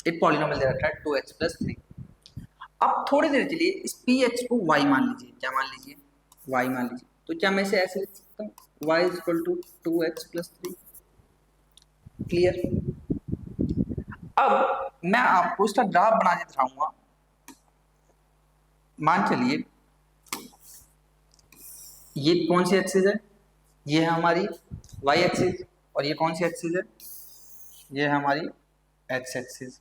एक पॉलिनोमियल दे रखा है 2x प्लस 3। अब थोड़ी देर चलिए इस px को y मान लीजिए, क्या मान लीजिए? y मान लीजिए। तो क्या मैं इसे ऐसे लिख सकता हूँ, y is equal to 2x plus 3। Clear. अब मैं आपको इसका ग्राफ बना के दिखाऊंगा। मान चलिए ये कौन सी एक्सिस है, ये है हमारी y एक्सिस, और ये कौन सी एक्सिस है, ये है हमारी x एक्सिस।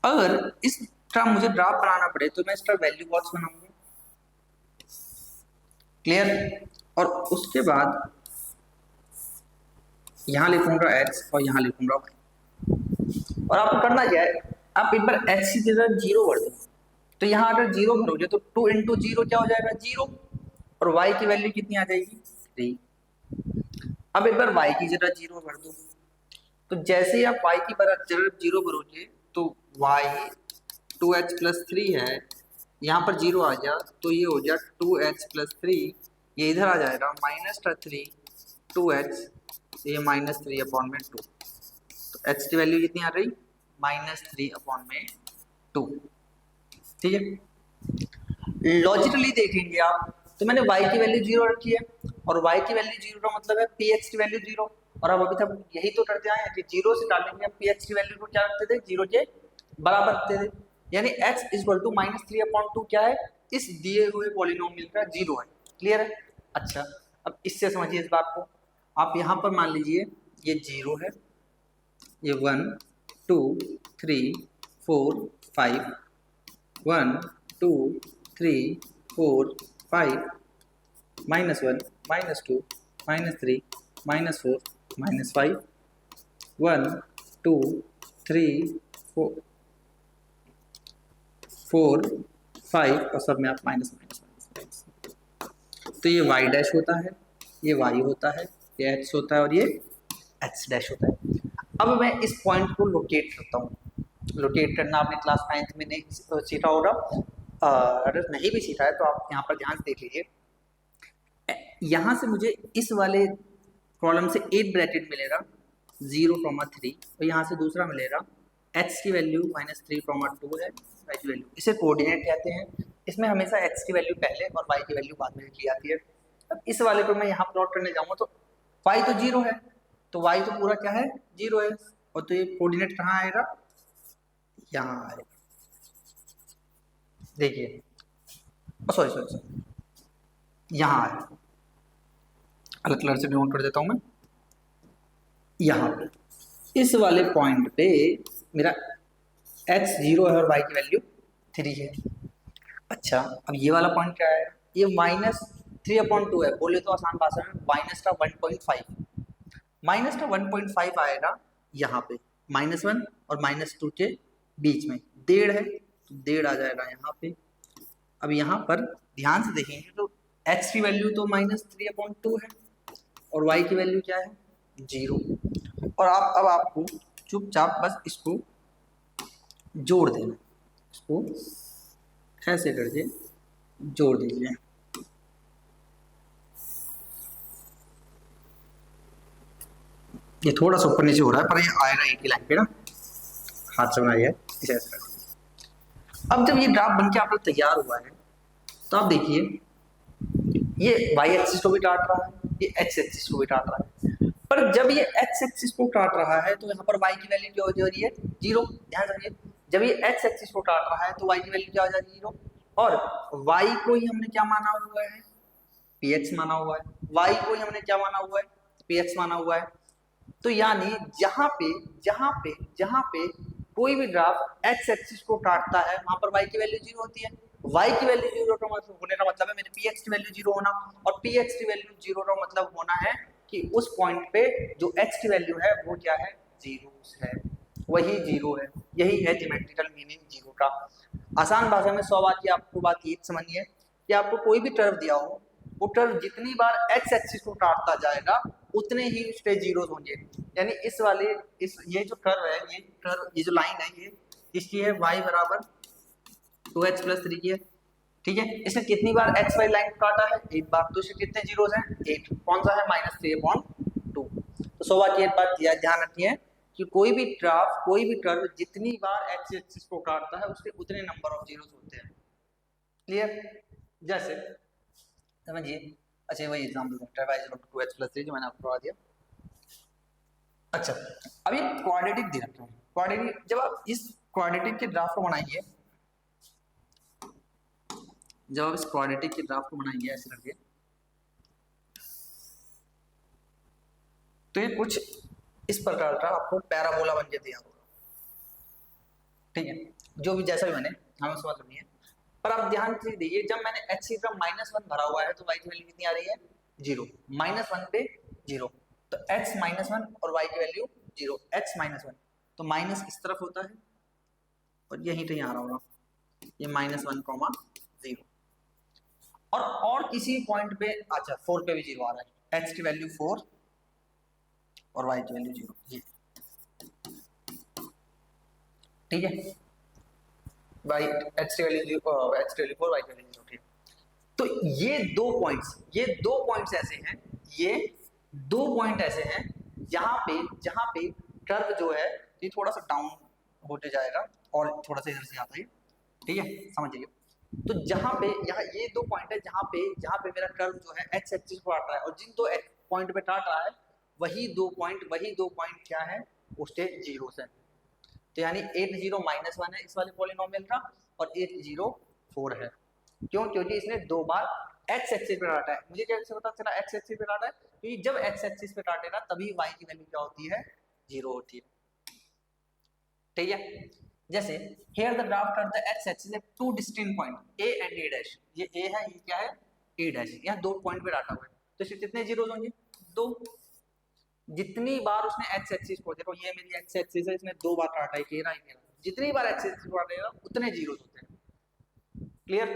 अगर इसका मुझे ग्राफ बनाना पड़े तो मैं इसका वैल्यू बॉक्स बनाऊंगा। क्लियर। और उसके बाद यहाँ लिखूंगा x और यहाँ लिखूंगा y। और आपको करना क्या है, आप एक बार x की जगह 0 भर दो, तो यहाँ अगर 0 भरोगे तो 2 इंटू 0 क्या हो जाएगा? 0, और y की वैल्यू कितनी आ जाएगी? 3। अब एक बार y की जगह 0 भर दो, तो जैसे ही आप y की जगह 0 भरोगे तो y 2x प्लस 3 है, यहाँ पर 0 आ गया तो ये हो गया 2x प्लस 3, ये इधर आ जाएगा माइनस 3 2x, ये माइनस 3 अपॉन में 2, तो x की वैल्यू कितनी आ रही? माइनस 3 अपॉन में 2। ठीक है। लॉजिकली देखेंगे आप तो मैंने y की वैल्यू 0 रखी है, और y की वैल्यू 0 का मतलब है px की वैल्यू 0, और अब अभी तक यही तो करते आए हैं कि 0 से डालेंगे, हम px की वैल्यू को क्या रखते थे? 0 के बराबर दे दे, यानी x इक्वल टू -3/2 क्या है, इस दिए हुए पॉलिनोमियल का जीरो है। क्लियर है? अच्छा, अब इससे समझिए इस बात को। आप यहाँ पर मान लीजिए ये जीरो है, ये 1 2 3 4 5, 1 2 3 4 5, -1 -2 -3 -4 -5, 1 2 3 4 4 5 और सब में आप माइनस माइनस माइनस। तो ये y डैश होता है, ये y होता है, ये x होता है और ये x डैश होता है। अब मैं इस पॉइंट को लोकेट करता हूँ। लोकेट करना आपने क्लास 9th में नहीं सीखा होगा, अगर नहीं भी सीखा है तो आप यहाँ पर ध्यान से देख लीजिए। यहाँ से मुझे इस वाले कॉलम से एक ब्रैकेट मिलेगा 0,3 और यहाँ से दूसरा मिलेगा x की वैल्यू -3,2 है, y की वैल्यू, इसे कोऑर्डिनेट कहते हैं। इसमें हमेशा x की वैल्यू पहले और y की वैल्यू बाद में लिखी जाती है। अब इस वाले को मैं यहाँ प्लॉट करने जाऊँगा तो y तो 0 है, तो y तो पूरा क्या है, 0 है, और तो ये कोऑर्डिनेट कहाँ आएगा, यहाँ आएगा। देखिए, सॉरी सॉरी सॉरी, यहाँ आएगा, अलग कलर से नोट कर देता हूँ मैं। यहाँ पे इस वाले पॉइंट पे मेरा x 0 है और y की वैल्यू 3 है। अच्छा, अब ये वाला पॉइंट क्या है, ये -3/2 है, बोले तो आसान भाषा में माइनस का 1.5, माइनस का 1.5 आएगा यहाँ पे, -1 और -2 के बीच में 1.5 है, तो 1.5 आ जाएगा यहाँ पे। अब यहाँ पर ध्यान से देखेंगे तो x की वैल्यू तो -3/2 है और y की वैल्यू क्या है, 0। और अब आपको चुपचाप बस इसको जोड़ देना, इसको ऐसे करके जोड़ दीजिए। ये थोड़ा सा ऊपर नीचे हो रहा है पर ये आएगा एक ही लाइन पे ना, हाथ से बनाइए इसे ऐसे कर। अब जब ये ग्राफ बन के आप लोग तैयार हुआ है तो आप देखिए ये y एक्सिस को भी काट रहा है, ये x एक्सिस को भी काट रहा है, पर जब ये x एक्सिस को काट रहा है तो यहाँ पर y की वैल्यू क्या हो रही है, 0। ध्यान रखिए, जब ये x एक्सिस को काट रहा है तो y की वैल्यू क्या हो जाएगी, 0। और y को ही हमने क्या माना हुआ है, px माना हुआ है, y को ही हमने क्या माना हुआ है, px माना हुआ है। तो यानी जहां पे कोई भी ग्राफ x एक्सिस को काटता है वहां पर y की वैल्यू 0 होती है। y की वैल्यू 0 का मतलब होने का मतलब है मेरे px की वैल्यू 0 होना, और px की वैल्यू 0 का मतलब होना है कि उस पॉइंट पे जो x की वैल्यू है वो क्या है, 0 है, वही 0 है। यही है ज्योमेट्रिकल मीनिंग 0 का। आसान भाषा में 100 बात की आपको बात ये समझिए कि आपको कोई भी कर्व दिया हो, वो कर्व जितनी बार x एक्सिस को काटता जाएगा उतने ही उसके जीरोस होंगे। यानी इस वाले ये जो कर्व है, ये जो लाइन है, ये इसकी है y बराबर 2x + 3 की है, ठीक है। इसने कितनी बार x y लाइन काटा है, एक बार, तो इसके कितने जीरोस हैं, 8। कौन सा है, -3/2। तो 100 बार की एक बात ध्यान रखिए कि कोई भी कर्व जितनी बार x एक्सिस को काटता है उसके उतने नंबर ऑफ जीरोस होते हैं। क्लियर? जैसे समझिए, अच्छा वही एग्जांपल है y = 2x + 3 जो मैंने आपको बता दिया। अच्छा, अब ये क्वाड्रेटिक दे रखा है। क्वाड्रेटिक, जब आप इस क्वाड्रेटिक के ग्राफ को बनाएंगे, ऐसे करके, तो ये कुछ इस प्रकार का आपको पैराबोला बन के तैयार होगा, ठीक है। जो भी जैसा भी बने हमें उसका मतलब नहीं है, पर आप ध्यान से देखिए, जब मैंने x की तरफ -1 भरा हुआ है तो y की वैल्यू कितनी आ रही है, 0। -1 पे 0, तो x -1 और y की वैल्यू 0, x -1, तो माइनस इस तरफ होता है और यहीं कहीं आ रहा होगा ये -1, 0। और किसी पॉइंट पे, अच्छा 4 पे भी 0 आ रहा है, x की वैल्यू 4 और y की वैल्यू 0, ये ठीक है। x की वैल्यू 4, y की वैल्यू 0, ठीक है। तो ये दो पॉइंट्स ऐसे हैं, ये दो पॉइंट ऐसे हैं जहां पे कर्व जो है ये थोड़ा सा डाउन होते जाएगा और थोड़ा सा इधर से आता है, ठीक है, समझिए। तो जहां पे यहाँ ये दो पॉइंट है जहां पे मेरा कर्व जो है x एक्सिस को काट रहा है, और जिन दो पॉइंट पे काट रहा है वही दो पॉइंट क्या है, उसके जीरोस हैं। तो यानी 8 0 -1 है इस वाले पॉलिनोमियल का और 8 0 4 है। क्यों? क्योंकि इसने 2 बार एक्स एक्सिस पे काटा है। मुझे कैसे पता चला एक्स एक्सिस पे काटा है? क्योंकि जब एक्स एक्सिस पे काटेगा तभी वाई की वैल्यू क्या होती है? 0 होती है। ठीक है, जैसे here the graph cut the x axis at two distinct point A and A dash. ये ए है, ये क्या है? ए डैश। यहाँ 2 पॉइंट पे डाटा हुआ है, तो इसमें कितने जीरोस होंगे? 2। जितनी बार उसने एक्स एक्सिस को, देखो ये मेरी एक्स एक्सिस है, इसने 2 बार काटा है, घेरा ही घेरा, जितनी बार एक्स एक्सिस को काटेगा उतने जीरोस होते हैं। Clear?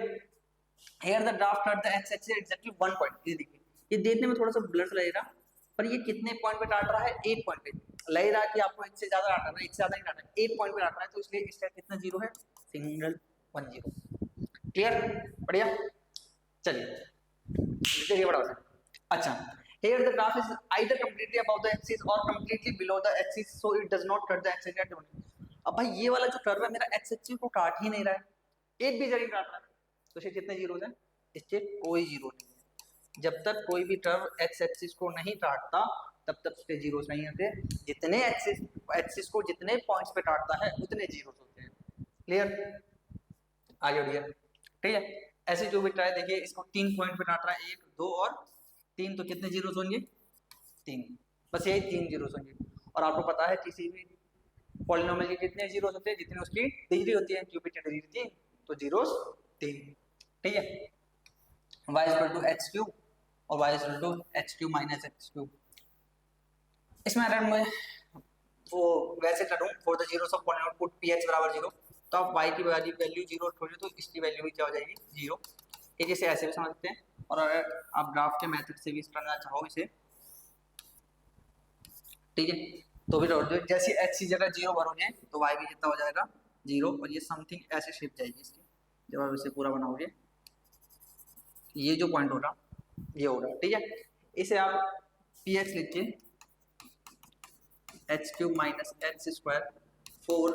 Here the graph cut the x axis exactly 1 point. ये देखिए, ये देखने में थोड़ा सा ब्लर लगेगा, पर ये कितने पॉइंट पे काट रहा है? 8 पॉइंट पे। लग रहा है कि आपको इससे ज्यादा काटना है, इससे ज्यादा नहीं काटना है, 8 पॉइंट पे काटना है, तो इसलिए इसका कितना जीरो है? सिंगल 1 0। क्लियर? बढ़िया। चलिए देखिए बड़ा अच्छा, here the graph is either completely above the axis or completely below the axis, so it does not cut the x axis at all। अब भाई ये वाला जो कर्व है मेरा x एक्सिस को काट ही नहीं रहा है, एक भी जगह काट रहा है, तो इसके कितने जीरोस हैं? इसके कोई जीरो नहीं है। जब तक कोई भी कर्व x एक्सिस को नहीं काटता तब तक उसके जीरोस नहीं होते। जितने एक्सिस को जितने पॉइंट्स पे काटता है उतने जीरोस होते हैं। क्लियर? आगे बढ़िए। ठीक है, ऐसे जो भी ट्राई देखिए, इसको 3 पॉइंट पे काट रहा है, 1 2 और 3, तो कितने जीरोस होंगे? 3। बस यही 3 जीरोस होंगे। और आपको पता है किसी भी पॉलिनोमियल के कितने जीरोस होते हैं? जितनी उसकी डिग्री होती है, क्यूबिक डिग्री 3, तो जीरोस 3। ठीक है, y = x³ और y = x³ - x³। इसमें अगर मैं वो वैसे करूं, for the zeros of polynomial put ph = 0, तो आप y की वैल्यू 0 रखोगे तो इसकी वैल्यू भी क्या हो जाएगी? 0। ये जैसे ऐसे भी समझते हैं, और अगर आप ग्राफ के मेथड से भी करना चाहो इसे, ठीक है, तो भी जैसे x की जगह 0 भरोगे तो y भी कितना हो जाएगा? 0। और ये समथिंग ऐसे शेप जाएगी इसकी, जब आप इसे पूरा बनाओगे, ये जो पॉइंट होगा ये होगा। ठीक है, इसे आप px लिखिए x³ - x², 4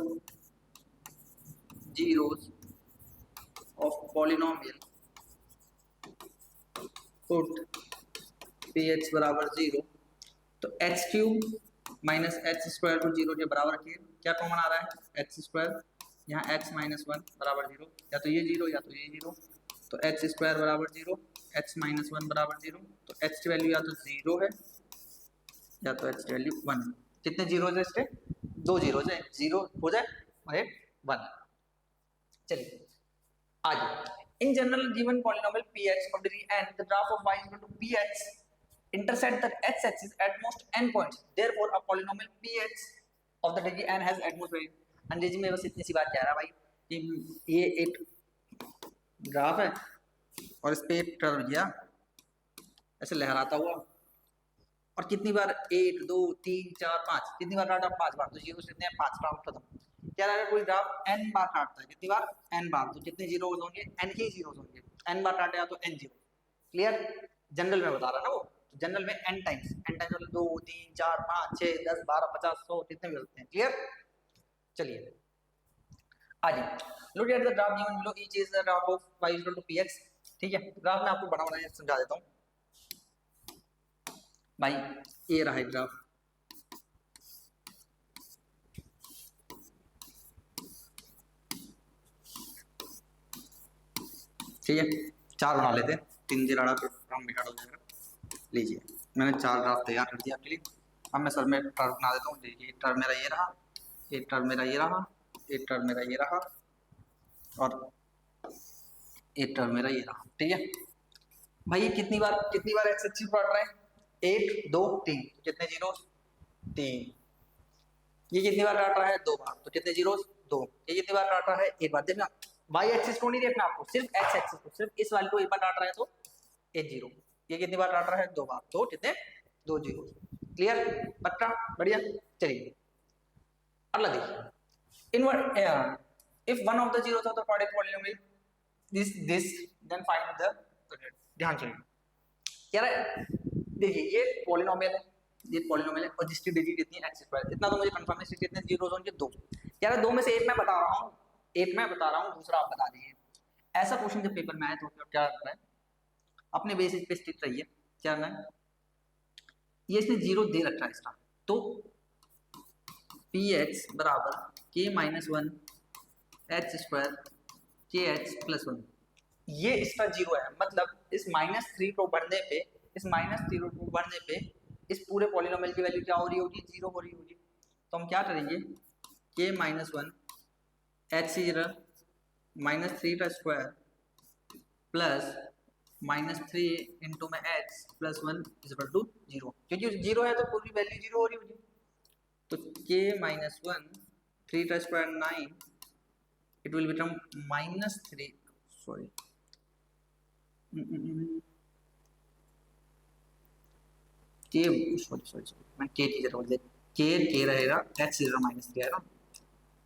zeros of polynomial put ph = 0, तो x³ - x² को 0 के बराबर रखिए। क्या कॉमन आ रहा है? x², यहाँ x - 1 = 0, या तो ये 0 या तो ये 0, तो x² = 0, x - 1 = 0, तो x की वैल्यू या तो 0 है या तो x की वैल्यू 1 है। कितने जीरो है इसके? 2 जीरो है, 0 हो जाए और 1। चलिए आगे। In general given polynomial px of degree n, the graph of y = px intersect the x axis at most n points, therefore a polynomial px of the degree n has at most value। अंग्रेजी में बस इतनी सी बात कह रहा है भाई कि ये एक ग्राफ है और इस पे एक कर्व गया ऐसे लहराता हुआ, और कितनी बार? 1 2 3 4 5, कितनी बार काटा? 5 बार, तो जीरो कितने हैं? 5 बार खत्म। क्या रहा है? कोई ग्राफ n बार काटता है, कितनी बार? n बार, तो कितने जीरोस होंगे? n ही जीरोस होंगे। n बार काटेगा तो n जीरो। क्लियर? जनरल में बता रहा ना वो, तो जनरल में n टाइम्स मतलब 2 3 4 5 6 10 12 50 100 कितने भी होते हैं। क्लियर? चलिए आगे, look at the graph given below, each is the graph of y = px। ठीक है, ग्राफ में आपको बड़ा बड़ा समझा देता हूँ भाई। ये रहा है ग्राफ, ठीक है, 4 बना लेते हैं, 3 जिराड़ा पे काम बिगाड़ हो जाएगा। लीजिए मैंने 4 ग्राफ तैयार कर दिया आपके लिए। अब मैं सर में टर्म बना देता हूँ। देखिए टर्म मेरा ये रहा, एक टर्म मेरा ये रहा, एक टर्म मेरा ये रहा, और एक टर्म मेरा ये रहा। ठीक है भाई, ये कितनी बार एक्स एक्सिस पर काट रहा है? 1 2 3, कितने जीरो? 3। ये कितनी बार काट रहा है? 2 बार, तो कितने जीरो? 2। ये कितनी बार काट रहा है? 1 बार। देखना वाई एक्सिस को नहीं देखना आपको, सिर्फ एक्स एक्सिस को, सिर्फ इस वाले को 1 बार काट रहा है तो 1 जीरो। ये कितनी बार काट रहा है? 2 बार, तो कितने? 2 जीरो। क्लियर? पक्का? बढ़िया। चलिए अगला देखिए, invert if one of the zeros of the quadratic polynomial this then find the, ध्यान से क्या है? देखिए ये पॉलिनोमियल है, ये पॉलिनोमियल है, और जिसकी डिग्री कितनी है? x²। इतना तो मुझे कंफर्म है। कितने जीरोस होंगे? 2। क्या है? 2 में से एक मैं बता रहा हूँ, एक मैं बता रहा हूँ, दूसरा आप बता दीजिए। ऐसा क्वेश्चन जब पेपर में आए तो क्या करना है? अपने बेसिस पे स्टिक रहिए। क्या करना है? ये इसने 0 दे रखा है इसका, तो px = के माइनस वन एच स्क्वायर के एच प्लस वन, ये इसका जीरो है, मतलब इस -3 को बढ़ने पे, इस -3 को बढ़ने पे इस पूरे पॉलिनोमियल की वैल्यू क्या हो रही होगी, जीरो हो रही होगी। तो हम क्या करेंगे, के माइनस वन एच सी -3 का स्क्वायर प्लस -3 इंटू में H plus one is equal to zero, क्योंकि जीरो है तो पूरी वैल्यू जीरो हो रही होगी। तो के माइनस वन 3 का square 9, it will become -3, sorry के, सॉरी मैं के की जगह बोल के रहेगा, एच जीरो -3 आएगा,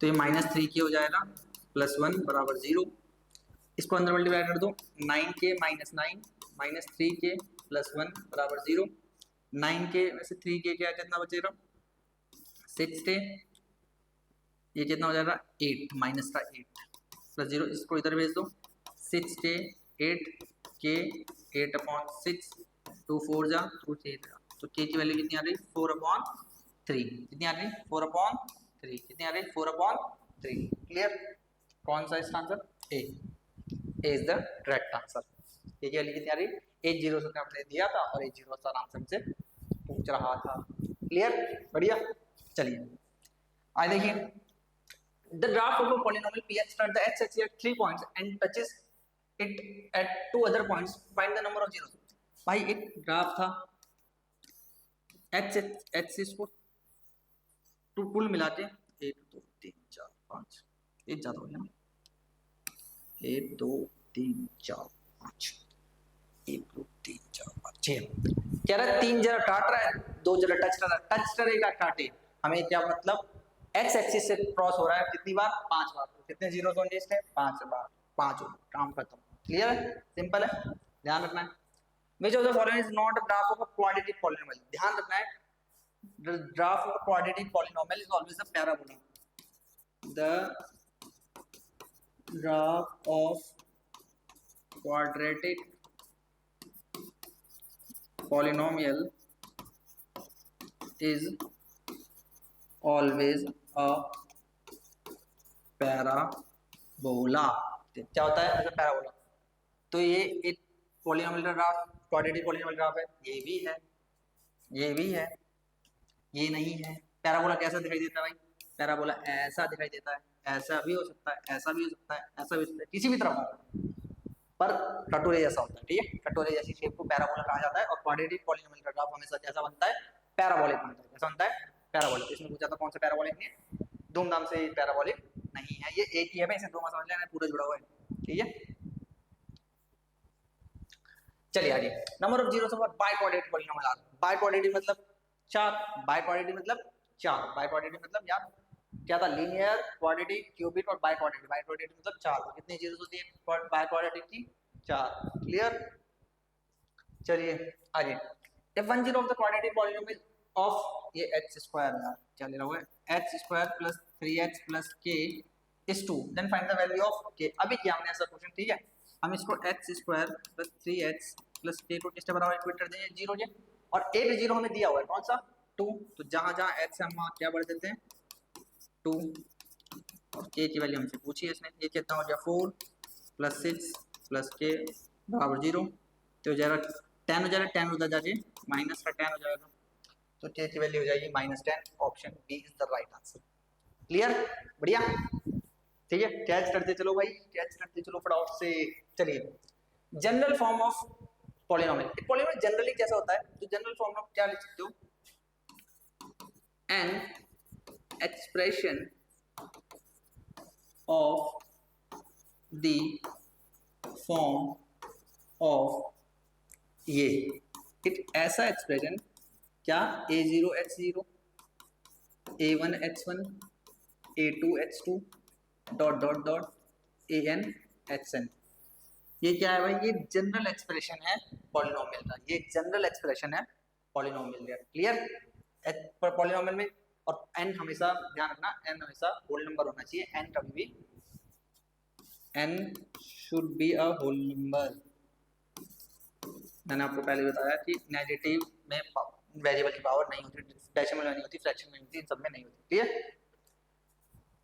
तो ये -3 के हो जाएगा प्लस वन बराबर जीरो। इसको अंदर मल्टीप्लाई कर दो, 9k माइनस 9 -3 के प्लस वन बराबर जीरो। 9k में से 3k क्या कितना बचेगा, 6k, ये कितना हो जाएगा 8 माइनस का 8 प्लस जीरो, इसको इधर भेज दो, 6k 8k 8/6 2 4 जा 2 3 जा, तो k की वैल्यू कितनी आ रही, 4/3, कितनी आ रही 4/3, कितनी आ रही 4/3। क्लियर, कौन सा इसका answer, A is the correct answer. ये की वैल्यू कितनी आ रही, 80 से हमने दिया था और 80 सर आंसर से पूछ रहा था। क्लियर, बढ़िया। चलिए आगे देखिए, the graph of a polynomial ph start the x-axis at 3 points and touches it at 2 other points, find the number of zeros। भाई एक ग्राफ था, x एक्सिस को टू कुल मिला के 1 2 3 4 5, एक ज्यादा हो गया ना, 1 2 3 4 5, 1 2 3 4 5 6, कह रहा है 3 जरा काट रहा है, 2 जरा टच कर रहा है, टच करेगा काटे, हमें क्या मतलब एक्स एक्सिस से क्रॉस हो रहा है कितनी बार, 5 बार, तो कितने जीरो होंगे इसके, 5 बार, 5 काम खत्म। क्लियर है, सिंपल है, ध्यान रखना है। Which of the following is not a graph of a quadratic polynomial, ध्यान रखना है, the graph of a quadratic polynomial is always a parabola, the graph of quadratic polynomial is always a parabola। क्या होता है ऐसा parabola, तो ये एक पॉलिनोमियल का ग्राफ, क्वाड्रेटिक पॉलिनोमियल ग्राफ है, ये भी है, ये भी है, ये नहीं है। पैराबोला कैसा दिखाई देता है भाई, पैराबोला ऐसा दिखाई देता है, ऐसा भी हो सकता है, ऐसा भी हो सकता है, ऐसा भी हो सकता है, किसी भी तरह पर कटोरे जैसा होता है। ठीक है, कटोरे जैसी शेप को पैराबोला कहा जाता है, और क्वाड्रेटिक पॉलिनोमियल का ग्राफ हमेशा जैसा बनता है, पैराबोलिक बनता है। कैसा बनता है, पैराबोलिक। इसमें पूछा था कौन सा पैराबोलिक है, धूमधाम से पैराबोलिक नहीं है, ये एक ही है, इसे दो में समझ लेना, पूरा जुड़ा हुआ है। ठीक है, चलिए आगे, number of zeros of by quadratic polynomial are. By quadratic मतलब 4, बाय क्वाड्रेटिक मतलब 4, बाय क्वाड्रेटिक मतलब यार क्या था, लीनियर, क्वाड्रेटिक, क्यूबिक और बाय क्वाड्रेटिक। बाय क्वाड्रेटिक मतलब 4, तो कितनी जीरोस होती है बाय क्वाड्रेटिक की, 4। क्लियर, चलिए आगे, if one zero of the quadratic polynomial of, ये एक्स स्क्वायर यार क्या ले रहा हूं, x square plus 3x plus k is 2, then find the value of k. अभी क्या हमने ऐसा क्वेश्चन, ठीक है, हम इसको x square plus 3x plus के को किसके बराबर इक्वेट कर देंगे, 0 के, और एक जीरो हमें दिया हुआ है कौन सा, 2, तो जहां जहां x है हम वहां क्या बढ़ देते हैं 2, और k की वैल्यू हमसे पूछी है इसने, ये कितना हो गया 4 प्लस 6 प्लस के बराबर 0, तो जरा 10 हो जाएगा, 10 उधर जाके माइनस का 10 हो जाएगा, तो k की वैल्यू हो जाएगी -10, option B is the right answer. Clear, बढ़िया, ठीक है, कैच करते चलो भाई, कैच करते चलो फटाफट से। चलिए, जनरल फॉर्म ऑफ पॉलिनोमियल, एक पॉलिनोमियल जनरली कैसा होता है, तो जनरल फॉर्म ऑफ क्या लिख सकते हो, an expression of the form of, ये एक ऐसा एक्सप्रेशन, क्या a0 x0 a1 x1 a2 x2 dot dot dot an xn, ये क्या है भाई, ये जनरल एक्सप्रेशन है पॉलिनोमियल का, ये जनरल एक्सप्रेशन है पॉलिनोमियल का। क्लियर, पॉलिनोमियल में, और n हमेशा ध्यान रखना, n हमेशा होल नंबर होना चाहिए, n कभी भी, n should be a whole number. मैंने आपको पहले बताया कि नेगेटिव में वेरिएबल की पावर नहीं होती, डेसिमल में नहीं होती, फ्रैक्शन में नहीं होती, इन सब में नहीं होती। क्लियर,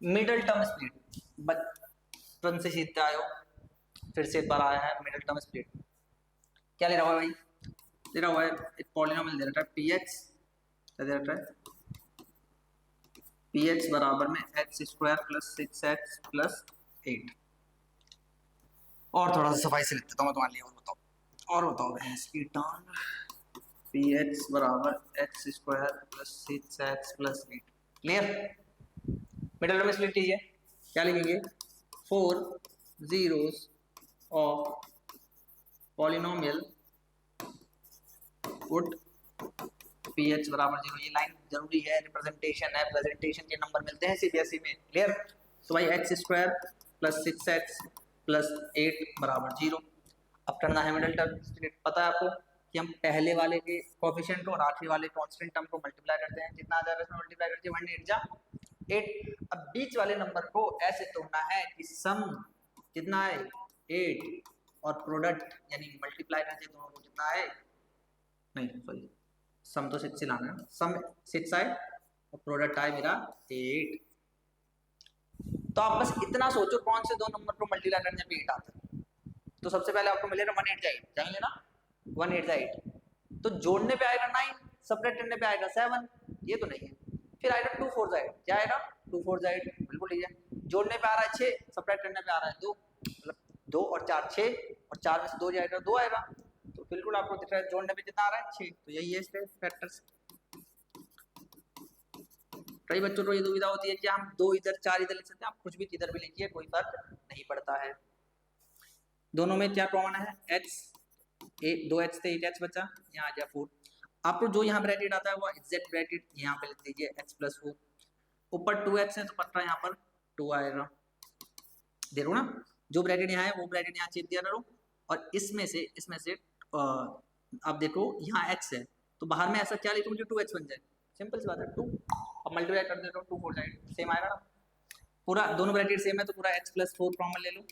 मिडल टर्म स्प्लिट, बचपन से सीखते आए हो, फिर से एक बार आया है मिडल टर्म स्प्लिट। क्या ले रहा हुआ है भाई? दे रहा हुआ है एक पॉलिनोमियल दे रखा है पी एक्स, क्या दे रखा है पी एक्स बराबर में x square plus 6x plus 8। और थोड़ा सा सफाई से लिखता हूँ मैं तुम्हारे लिए, और बताओ भैंस की टांग। पी एक्स बराबर x square plus 6x plus 8। Clear? Middle term split कीजिए, क्या लिखेंगे? 4 zeros of polynomial put P H बराबर 0। ये लाइन जरूरी है, रिप्रेजेंटेशन है, प्रेजेंटेशन के नंबर मिलते हैं सीबीएसई में। क्लियर? तो भाई x square plus 6x plus 8 बराबर 0। अब करना है मिडल टर्म स्प्लिट। पता है आपको कि हम पहले वाले के कोफिशिएंट और आखिरी वाले कांस्टेंट टर्म को मल्टीप्लाई करते हैं, जितना आ जाएगा इसमें मल्टीप्लाई करते हैं 1 8 जा 8। अब बीच वाले नंबर को ऐसे तोड़ना है कि सम कितना है 8 और प्रोडक्ट यानी मल्टीप्लाई करके दोनों को कितना है, नहीं सॉरी सम तो 6 से लाना है, सम 6 आए और प्रोडक्ट आए मेरा 8। तो आप बस इतना सोचो कौन से दो नंबर को मल्टीप्लाई करने पे 8 आता है। तो सबसे पहले आपको मिलेगा 1 8 8, क्या मिलेगा 1 8 8। तो जोड़ने पे आएगा 9, सबट्रैक्ट करने पे आएगा 7, ये तो नहीं है। फिर आएगा 2 4 8, क्या आएगा 2 4 8, बिल्कुल ठीक है। जोड़ने पे आ रहा है 6, सबट्रैक्ट करने पे आ रहा है 2, मतलब 2 और 4 6, और 4 में से 2 जाएगा 2 आएगा। तो बिल्कुल आपको दिख रहा है जोड़ने पे कितना आ रहा है 6। तो यही है इसके फैक्टर्स। कई बच्चों को ये दुविधा होती है कि हम 2 इधर 4 इधर लिख सकते हैं, आप कुछ भी किधर भी लिखिए, कोई फर्क नहीं पड़ता है। दोनों में क्या कॉमन है? x, 2x थे 8x बचा, यहाँ आ गया 4। आपको जो यहाँ ब्रैकेट आता है वो एग्जैक्ट ब्रैकेट यहाँ पे लिख दीजिए x + 4। ऊपर 2x है तो पक्का यहाँ पर 2 आएगा, देखो ना, जो ब्रैकेट यहाँ है वो ब्रैकेट यहाँ चेप दिया करो। और इसमें से आप देखो यहाँ x है तो बाहर में ऐसा क्या लिखूँ जो 2x बन जाए, सिंपल सी बात है 2। अब मल्टीप्लाई कर देता हूँ 2 4 8, सेम आएगा ना, पूरा दोनों ब्रैकेट सेम है तो पूरा x + 4 कॉमन ले लो,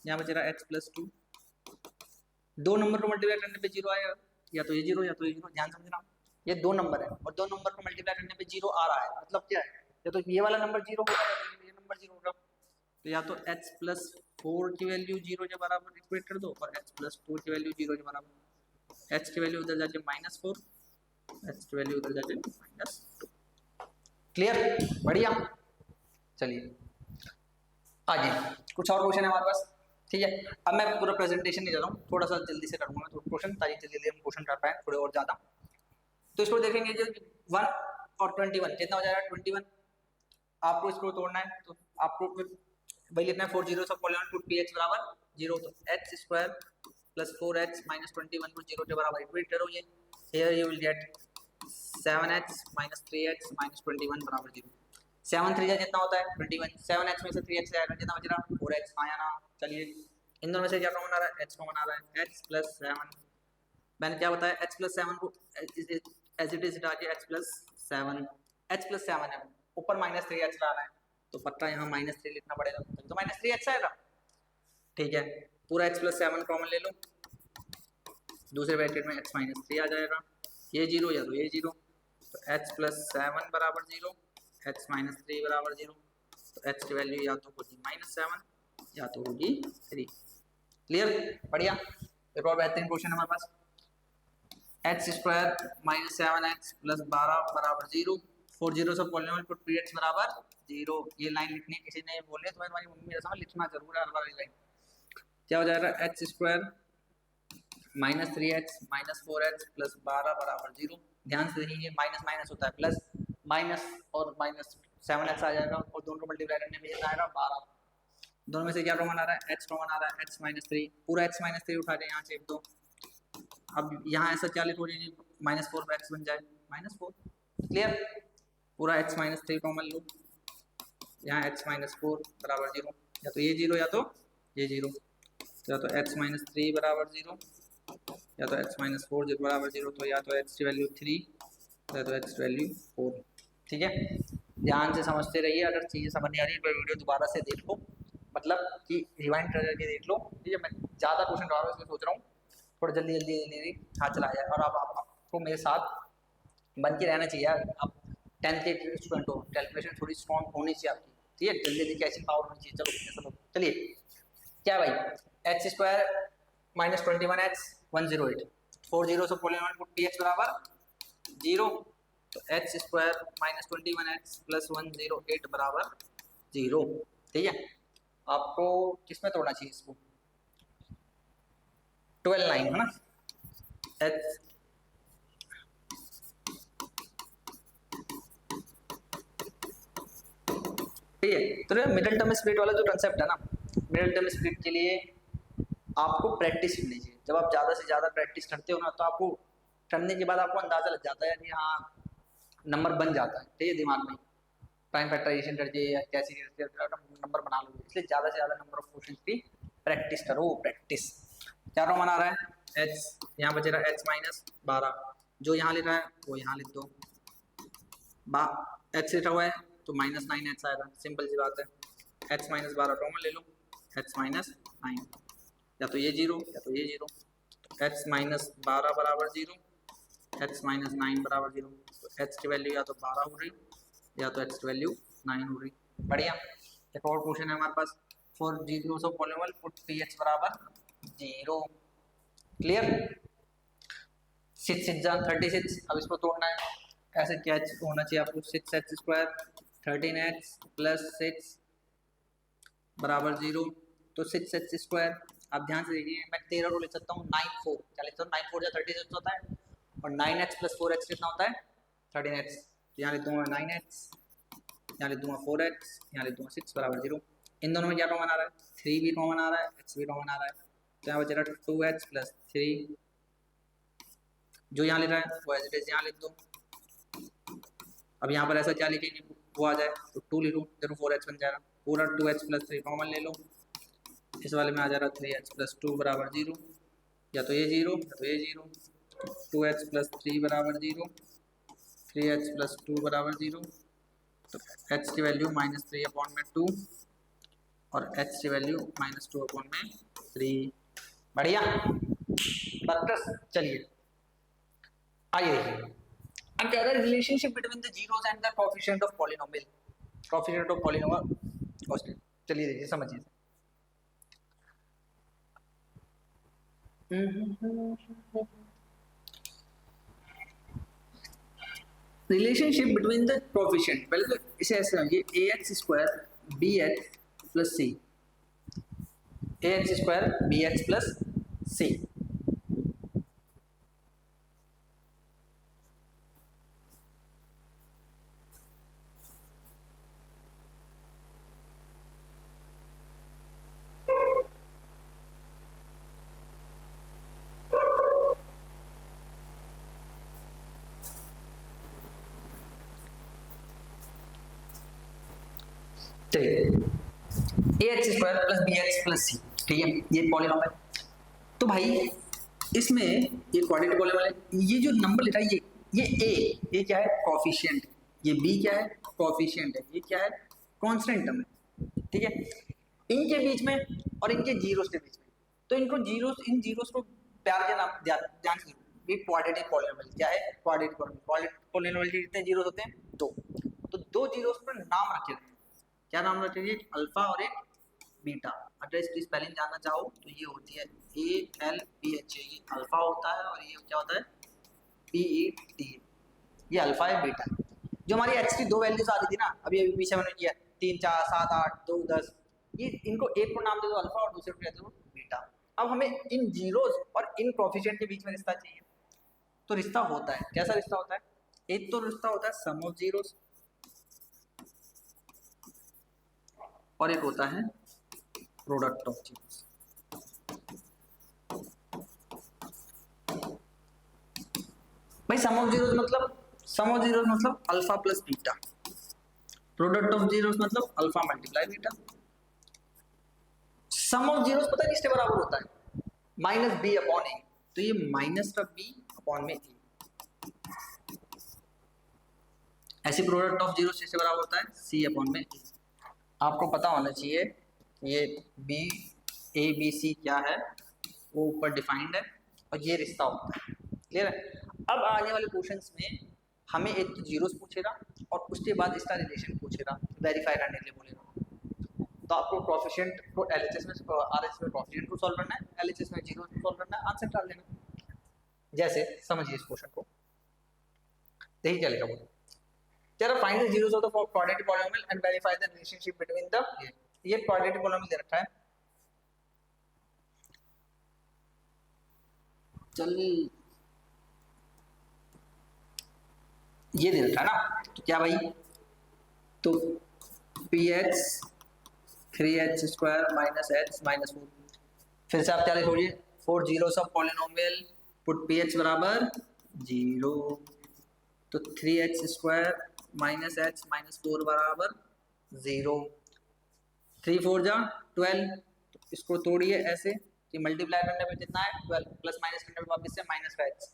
यहाँ बच रहा है x + 2। दो नंबर को मल्टीप्लाई करने पे 0 आएगा, या तो ये 0 या तो ये 0, ध्यान समझना। ये दो नंबर है और दो नंबर को मल्टीप्लाई करने पे 0 आ रहा है, मतलब क्या है, या तो ये वाला नंबर 0 होगा या तो ये नंबर 0 होगा। तो या तो x + 4 की वैल्यू 0 के बराबर इक्वेट कर दो और x + 2 की वैल्यू 0 के बराबर। x की वैल्यू उधर जाके -4, x की वैल्यू उधर जाके -2। क्लियर? बढ़िया। चलिए आगे कुछ और क्वेश्चन है हमारे पास, ठीक है। अब मैं पूरा प्रेजेंटेशन नहीं कर रहा हूँ, थोड़ा सा जल्दी से करूँगा मैं थोड़ा क्वेश्चन, ताकि जल्दी हम क्वेश्चन कर पाए थोड़े और ज़्यादा। तो इसको देखेंगे जो 1 और 21 कितना हो जाएगा 21। आपको इसको तोड़ना है तो आपको वही लिखना है 4 zeros of polynomial put px बराबर 0। तो x square plus 4x minus 21 को 0 के बराबर इक्वेट करो, ये here you will get 7x minus 3x minus 21 बराबर 0। 7 3 जितना होता है 21, 7x में से 3x आएगा जितना बच रहा 4x आया ना। चलिए इन दोनों में से क्या कॉमन आ रहा है, x कॉमन आ रहा है, x + 7। मैंने क्या बताया x + 7 को एज इट इज हटा के x + 7, h + 7 है, ऊपर -3x आ रहा है तो पक्का यहाँ -3 लिखना पड़ेगा, तो -3x आएगा। ठीक है, पूरा x + 7 कॉमन ले लो, दूसरे ब्रैकेट में x - 3 आ जाएगा, ये 0 या तो ये 0, तो h + 7 बराबर 0, x - 3 बराबर 0। तो h की वैल्यू या तो होगी -7 या तो होगी 3। क्लियर? बढ़िया। एक और बेहतरीन क्वेश्चन हमारे पास, x स्क्वायर - 7x + 12 बराबर 0। 4 zeros of polynomial put px बराबर 0। ये लाइन लिखने किसी ने बोले तो मैं तुम्हारी मम्मी जैसा लिखना जरूर है हर बार लाइन। क्या हो जाएगा x स्क्वायर -3x - 4x + 12 बराबर 0। ध्यान से देखिए माइनस माइनस होता है प्लस, माइनस और माइनस 7x आ जाएगा और दोनों को मल्टीप्लाई करने में आएगा 12। दोनों में से क्या कॉमन आ रहा है, x कॉमन आ रहा है, x - 3, पूरा x - 3 उठा दें यहाँ से एक दो। अब यहाँ ऐसा क्या लिखो जी -4 पर x बन जाए -4। क्लियर? पूरा x - 3 कॉमन लो, यहाँ x - 4 बराबर 0, या तो ये 0 या तो ये 0, या तो x - 3 बराबर 0 या तो x - 4 बराबर 0। तो या तो x की वैल्यू 3 या तो x की वैल्यू 4। ठीक है, ध्यान से समझते रहिए, अगर चीज़ें समझ नहीं आ रही है तो वीडियो दोबारा से देख लो, मतलब कि रिवाइंड करके देख लो। ठीक है, मैं ज़्यादा क्वेश्चन कर रहा हूँ इसलिए सोच रहा हूँ थोड़ा जल्दी जल्दी हाथ चला जाए, और आपको मेरे साथ बन के रहना चाहिए। आप 10th के स्टूडेंट हो, कैलकुलेशन थोड़ी स्ट्रॉन्ग होनी चाहिए आपकी, ठीक है, जल्दी जल्दी कैसी पावर होनी चाहिए। चलो चलो चलिए, क्या है भाई, H square minus 21h 108, 4 zero से पॉलिनोमियल पुट px बराबर 0, तो H square minus 21h plus 108 बराबर 0। ठीक है, आपको किसमें तोड़ना चाहिए इसको, 12 लाइन है ना, एच ठीक है। तो मिडिल टर्म स्प्लिट वाला जो कंसेप्ट है ना, मिडिल टर्म स्प्लिट के लिए आपको प्रैक्टिस करनी चाहिए। जब आप ज़्यादा से ज़्यादा प्रैक्टिस करते हो ना, तो आपको करने के बाद आपको अंदाज़ा लग जाता है कि हाँ नंबर बन जाता है, ठीक है, दिमाग में प्राइम फैक्टराइजेशन करके या कैसे नंबर बना लो। इसलिए ज़्यादा से ज़्यादा नंबर ऑफ क्वेश्चन की प्रैक्टिस करो, प्रैक्टिस। क्या रोमन आ रहा है, एच, यहाँ बचे रहा एच माइनस 12, जो यहाँ लिख रहा है वो यहाँ लिख दो, एच लिखा हुआ है तो माइनस 9h आएगा, सिंपल सी बात है। एच माइनस 12 कॉमन ले लो, एच माइनस 9, या तो ये 0 या तो ये 0, तो एच माइनस 12 बराबर 0, एच माइनस 9 बराबर 0, तो एच की वैल्यू या तो 12 हो रही या तो एच की वैल्यू 9 हो रही। बढ़िया। एक और क्वेश्चन है हमारे पास, 4 zeros of polynomial put px बराबर 0। क्लियर, 6 6 36। अब इसको तोड़ना है, ऐसे क्या होना चाहिए आपको, 6h स्क्वायर 13h प्लस 6 बराबर 0, तो 6h स्क्वायर, आप ध्यान से देखिए, मैं 13 को लिख सकता हूँ 9 4, क्या लिखता हूँ, 9 4 या 36 होता है, और 9h प्लस 4h कितना होता है 13h, तो यहाँ लिख दूंगा 9h, यहाँ लिख दूंगा 4h, यहाँ लिख दूंगा 6 बराबर 0। इन दोनों में क्या कॉमन आ रहा है, 3 भी कॉमन आ रहा है, x भी कॉमन आ रहा है, तो यहाँ बचेगा 2h प्लस 3, जो यहाँ लिख रहा है वो एज इट इज यहाँ लिख दो। अब यहाँ पर ऐसा क्या लिखेंगे वो आ जाए, तो 2 लिखो, जरूर 4h बन जाएगा, पूरा 2h प्लस 3 कॉमन ले लो, इस वाले में आ जा रहा 3h प्लस 2 बराबर 0, या तो ये 0 या तो ये 0, 2h प्लस 3 बराबर 0, 3h प्लस 2 बराबर 0, तो h की वैल्यू माइनस 3/2 और h की वैल्यू माइनस 2/3। बढ़िया, बस चलिए आइए देखिए, अब क्या है relationship between the zeros and the coefficient of polynomial, coefficient of polynomial. चलिए देखिए समझिए, रिलेशनशिप बिटवीन द कोएफिशिएंट, पहले तो इसे ऐसे समझिए, ax square bx plus c, ax square bx plus c, चलिए ax square plus bx plus c, ठीक है, ये पॉलिनोमियल। तो भाई इसमें ये क्वाड्रेटिक पॉलिनोमियल है, ये जो नंबर लिखा है ये ये क्या है कोएफिशिएंट, ये b क्या है कोएफिशिएंट है, ये क्या है कांस्टेंट टर्म है, ठीक है, इनके बीच में और इनके जीरोस के बीच में, तो इनको जीरोस, इन जीरोस को प्यार के नाम ध्यान से, ये क्वाड्रेटिक पॉलिनोमियल क्या है, क्वाड्रेटिक पॉलिनोमियल के कितने जीरोस होते हैं 2, तो 2 जीरोस पर नाम रखे हैं, क्या नाम रखेंगे, एक अल्फा और एक बीटा। अगर इसकी स्पेलिंग जानना चाहो तो ये होती है ALPHA, ये अल्फा होता है और ये क्या होता है PET, ये अल्फा है बीटा। जो हमारी x की 2 वैल्यूज आ रही थी ना, अभी अभी पीछे मैंने किया 3 4 7 8 2 10, ये इनको एक को नाम दे दो अल्फा और दूसरे को दे दो बीटा। अब हमें इन जीरोस और इन कोएफिशिएंट के बीच में रिश्ता चाहिए, तो रिश्ता होता है, कैसा रिश्ता होता है, एक तो रिश्ता होता है सम ऑफ जीरोस और एक होता है प्रोडक्ट ऑफ जीरोस। भाई सम ऑफ जीरोस मतलब alpha plus beta, product of zeros मतलब alpha multiply beta. Sum of zeros पता है किसके बराबर होता है, माइनस बी अपॉन ए, तो ये माइनस का बी अपॉन में ए, ऐसे प्रोडक्ट ऑफ जीरोस किसके बराबर होता है सी अपॉन में ए। आपको पता होना चाहिए ये बी ए बी सी क्या है वो ऊपर डिफाइंड है और ये रिश्ता होता है, क्लियर है। अब आने वाले क्वेश्चंस में हमें एक तो जीरोस पूछेगा और उसके बाद इसका रिलेशन पूछेगा, वेरीफाई करने के लिए बोलेगा। तो आपको कोएफिशिएंट को एलएचएस में आरएचएस में कोएफिशिएंट को सॉल्व करना है, एलएचएस में जीरो को सॉल्व करना है, आंसर डाल देना। जैसे समझिए इस क्वेश्चन को, देखिए चलेगा वो। चलो find the zeros of the quadratic polynomial and verify the relationship between the, ये क्वाड्रेटिक पॉलिनोमियल दे रखा है। चल ये दे रखा है ना, तो क्या भाई, तो px 3h square minus h minus 4, फिर से आप क्या लिखोगे, 4 zeros of polynomial put ph बराबर 0, तो 3h square minus h minus 4 बराबर 0, 3 4 जा 12, तो इसको तोड़िए ऐसे कि मल्टीप्लाई करने पे कितना है 12, प्लस माइनस करने पे वापस से माइनस का h,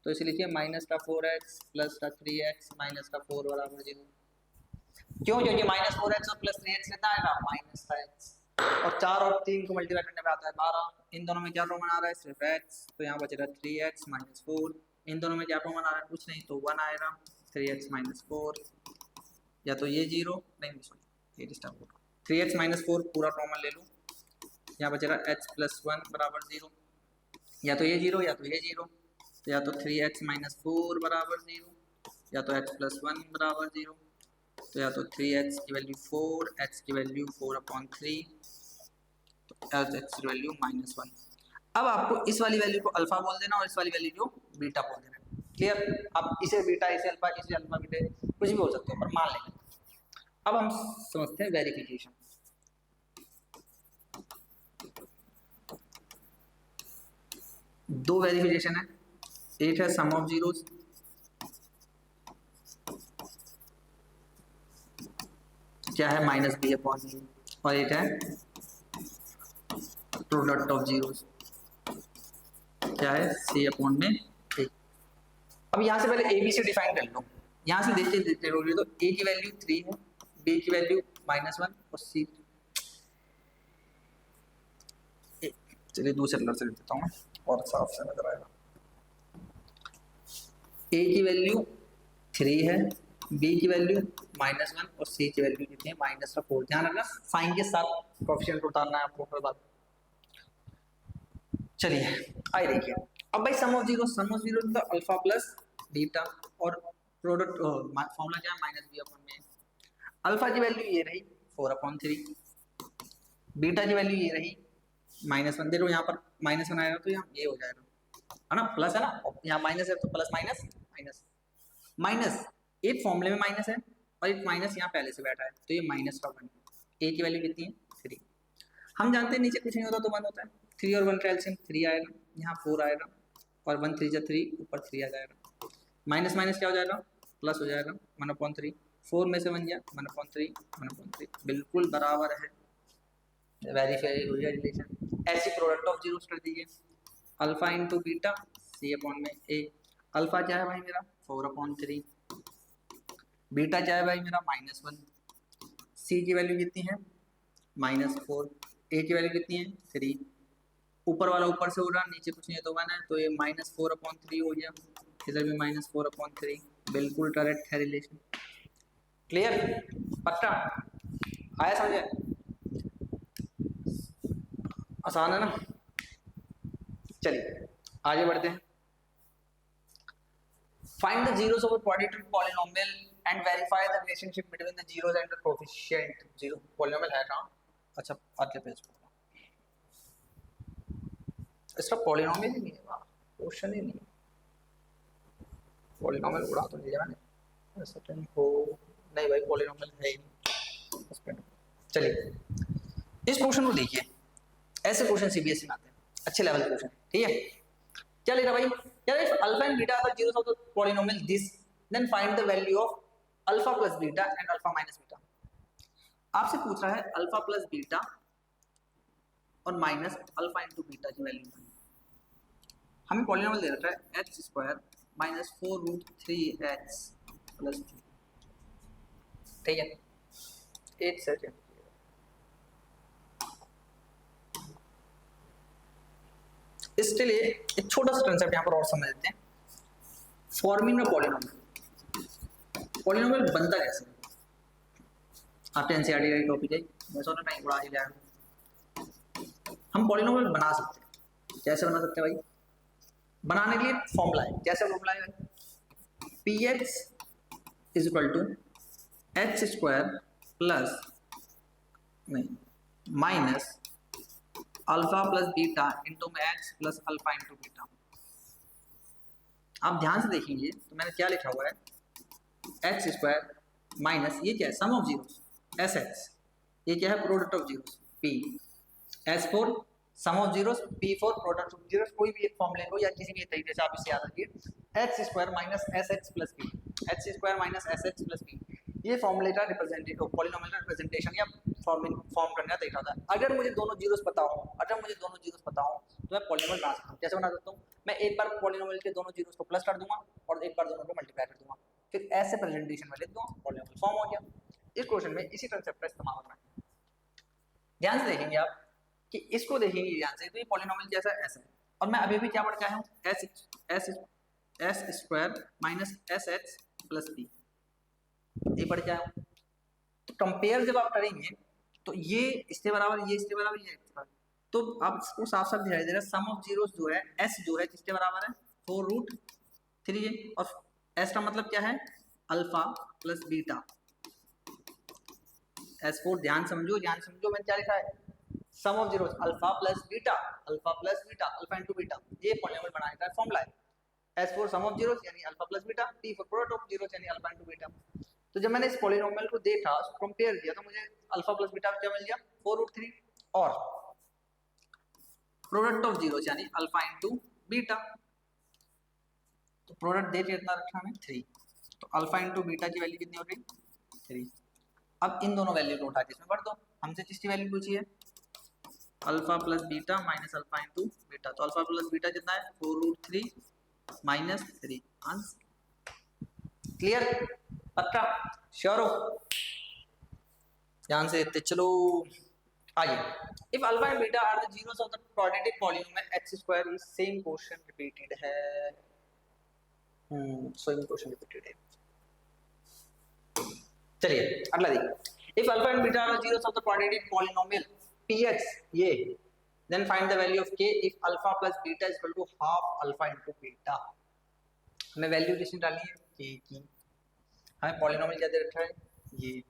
तो इसे लिखिए माइनस का 4h प्लस का 3x माइनस का 4 बराबर 0। क्यों, क्योंकि माइनस 4x और प्लस 3x कितना आएगा, माइनस का x, और 4 और 3 को मल्टीप्लाई करने पे आता है 12, इन दोनों में क्या कॉमन आ रहा है, सिर्फ x, तो यहाँ बचेगा 3x माइनस 4, इन दोनों में क्या कॉमन आ रहा है, कुछ नहीं, तो 1 आएगा, 3x माइनस 4, या तो ये 0, नहीं सॉरी ये डिस्टर्ब होगा, 3x माइनस 4 पूरा कॉमन ले लो, यहाँ बचेगा h प्लस 1 बराबर 0, या तो ये 0 या तो ये 0, तो या तो 3x माइनस 4 बराबर 0, या तो h प्लस 1 बराबर 0, तो या तो 3x की वैल्यू 4, x की वैल्यू 4/3, तो x की वैल्यू माइनस 1। अब आपको इस वाली वैल्यू को अल्फा बोल देना और इस वाली वैल्यू को बीटा बोल देना, क्लियर। आप इसे बीटा, इसे अल्फा, इसे अल्फा बीटा कुछ भी बोल सकते हो, पर मान लेंगे। अब हम समझते हैं वेरिफिकेशन। दो वेरिफिकेशन है, एक है सम ऑफ जीरोस, क्या है माइनस बी अपॉन बी, और एक है प्रोडक्ट ऑफ जीरोस, क्या है सी अपॉन में ए। अब यहाँ से पहले ए बी सी डिफाइन कर लो, यहाँ से देखते देखते रहोगे तो ए की वैल्यू 3 है, बी की वैल्यू -1 और सी, चलिए दूसरे कलर से लिख देता हूँ और साफ से नजर आएगा। ए की वैल्यू 3 है, बी की वैल्यू -1 और सी की वैल्यू कितनी है, -4। ध्यान रखना साइन के साथ कोएफिशिएंट उतारना है आपको हर बार। चलिए आइए देखिए, अब भाई सम ऑफ जीरो तो अल्फा प्लस बीटा, और प्रोडक्ट फॉर्मूला क्या है, माइनस बी अपॉन में। अल्फा की वैल्यू ये रही 4/3, बीटा की वैल्यू ये रही -1। देखो यहाँ पर -1 आएगा तो यहाँ ये हो जाएगा, है ना, प्लस है ना, यहाँ माइनस है तो प्लस माइनस माइनस माइनस, एक फॉर्मूले में माइनस है और एक माइनस यहाँ पहले से बैठा है, तो ये माइनस का 1। ए की वैल्यू कितनी है 3, हम जानते हैं नीचे कुछ नहीं होता तो 1 होता है, 3 और 1 का एलसीएम 3 आएगा, यहाँ 4 आएगा, और 1 3 जा 3, ऊपर 3 आ जाएगा, माइनस माइनस क्या हो जाएगा, प्लस हो जाएगा 1/3, 4 में से 1 गया 1/3, बिल्कुल बराबर है, वेरीफाई हो गया रिलेशन। ऐसी प्रोडक्ट ऑफ जीरोस कर दीजिए, अल्फा इंटू बीटा सी अपॉन में ए। अल्फा क्या है भाई मेरा 4/3, बीटा क्या है भाई मेरा -1, सी की वैल्यू कितनी है -4, ए की वैल्यू कितनी है 3, ऊपर वाला ऊपर से उड़ रहा, नीचे कुछ नहीं है तो 1 है, तो ये -4/3 हो गया, इधर भी -4/3, बिल्कुल करेक्ट है रिलेशन। क्लियर, पक्का आया समझे, आसान है ना। चलिए आगे बढ़ते हैं। Find the zeros of a quadratic polynomial and verify the relationship between the zeros and the coefficient. Zero polynomial है कहाँ, अच्छा अगले पेज पर, इसका पॉलिनोमियल ही नहीं है, क्वेश्चन ही नहीं है, पॉलिनोमियल उड़ा तो लिया मैंने, ऐसा तो हो नहीं भाई, पॉलिनोमियल है ही नहीं। चलिए इस क्वेश्चन को देखिए, ऐसे क्वेश्चन सीबीएसई में आते हैं, अच्छे लेवल के क्वेश्चन, ठीक है। क्या लिखा भाई, यार if alpha and beta are zeros of the polynomial this, then find the value of alpha plus beta and alpha minus beta. आपसे पूछ रहा है अल्फा प्लस बीटा और माइनस अल्फा इंटू बीटा की वैल्यू, हमें पॉलिनोमियल दे रखा है x square minus 4√3x plus 2, ठीक है। 1 सेकेंड, इसके लिए एक छोटा सा कंसेप्ट यहाँ पर और समझ लेते हैं। फॉर्मिंग ऑफ पॉलिनोमियल, पॉलिनोमियल बनता कैसे, आपके एनसीईआरटी का टॉपिक है, मैं सोच रहा मैं उड़ा ही लिया। हम पॉलिनोमियल बना सकते हैं, कैसे बना सकते हैं भाई? बनाने के लिए फॉर्मूला है, कैसे फॉर्मूला है भाई? P x is equal to x square plus नहीं minus alpha plus beta into में x plus alpha into beta. आप ध्यान से देखेंगे तो मैंने क्या लिखा हुआ है, एक्स स्क्वायर माइनस ये क्या है, sum of zeros S X, ये क्या है, product of zeros P, S for sum of zeros, P for product of zeros. कोई भी एक फॉर्मूले को या किसी भी तरीके से आप इसे याद रखिए, x square minus S x plus P, x square minus S x plus P, ये फॉर्मूले का रिप्रेजेंटेटिव पॉलिनोमियल का रिप्रेजेंटेशन या फॉर्म करने का तरीका होता है। अगर मुझे दोनों जीरोस पता हो, तो मैं पॉलिनोमियल बना सकता हूँ। कैसे बना सकता हूँ? मैं एक बार पॉलिनोमियल के दोनों जीरोस को प्लस कर दूंगा और एक बार दोनों को मल्टीप्लाई कर दूंगा, फिर ऐसे प्रेजेंटेशन में लिख दूंगा, पॉलिनोमियल फॉर्म हो गया। इस क्वेश्चन में इसी कंसेप्ट का इस्तेमाल होना है। ध्यान से देखेंगे आप कि इसको देखेंगे ध्यान से, तो ये पॉलिनोमियल जैसा ऐसा है, और मैं अभी भी क्या पढ़ के आया हूँ, S square minus S x plus P, ये पढ़ के आया हूँ। तो कंपेयर जब आप करेंगे तो ये इसके बराबर, ये इसके बराबर, ये इसके बराबर, तो आपको साफ साफ दिखाई दे रहा है सम ऑफ जीरोस जो है एस जो है किसके बराबर है, 4√3, और एस का मतलब क्या है, अल्फा प्लस बीटा। S4 ध्यान समझो, मैंने क्या लिखा है, sum of zeros alpha plus beta, alpha into beta, ये पॉलिनोमियल बनाने का फॉर्मूला है। S4 सम ऑफ जीरोस यानी alpha plus beta, P4 product of zeros यानी अल्फा इंटू बीटा। तो जब मैंने इस पॉलिनोमियल को देखा, कंपेयर किया, तो मुझे अल्फा प्लस बीटा क्या मिल गया, 4√3, और प्रोडक्ट ऑफ जीरोस यानी अल्फा इंटू बीटा, तो प्रोडक्ट दे कितना रखा हमें, 3, तो अल्फा इंटू बीटा की वैल्यू कितनी हो गई, 3। अब इन दोनों वैल्यू को उठा के इसमें भर दो, हमसे किसकी वैल्यू पूछी है, alpha plus beta minus alpha into beta, तो अल्फा प्लस बीटा कितना है, 4√3 माइनस 3। क्लियर, पक्का, श्योर हो? ध्यान से देखते चलो आइए। If alpha and beta are the zeros of the quadratic polynomial X square is same question repeated है, सेम क्वेश्चन रिपीटेड है। चलिए अगला देखिए, if alpha and beta are the zeros of the quadratic polynomial px, ये then find the value of k if alpha plus beta is equal to half alpha into beta. हमें value किसने डालनी है, k की। हमें polynomial क्या दे रखा है, ये।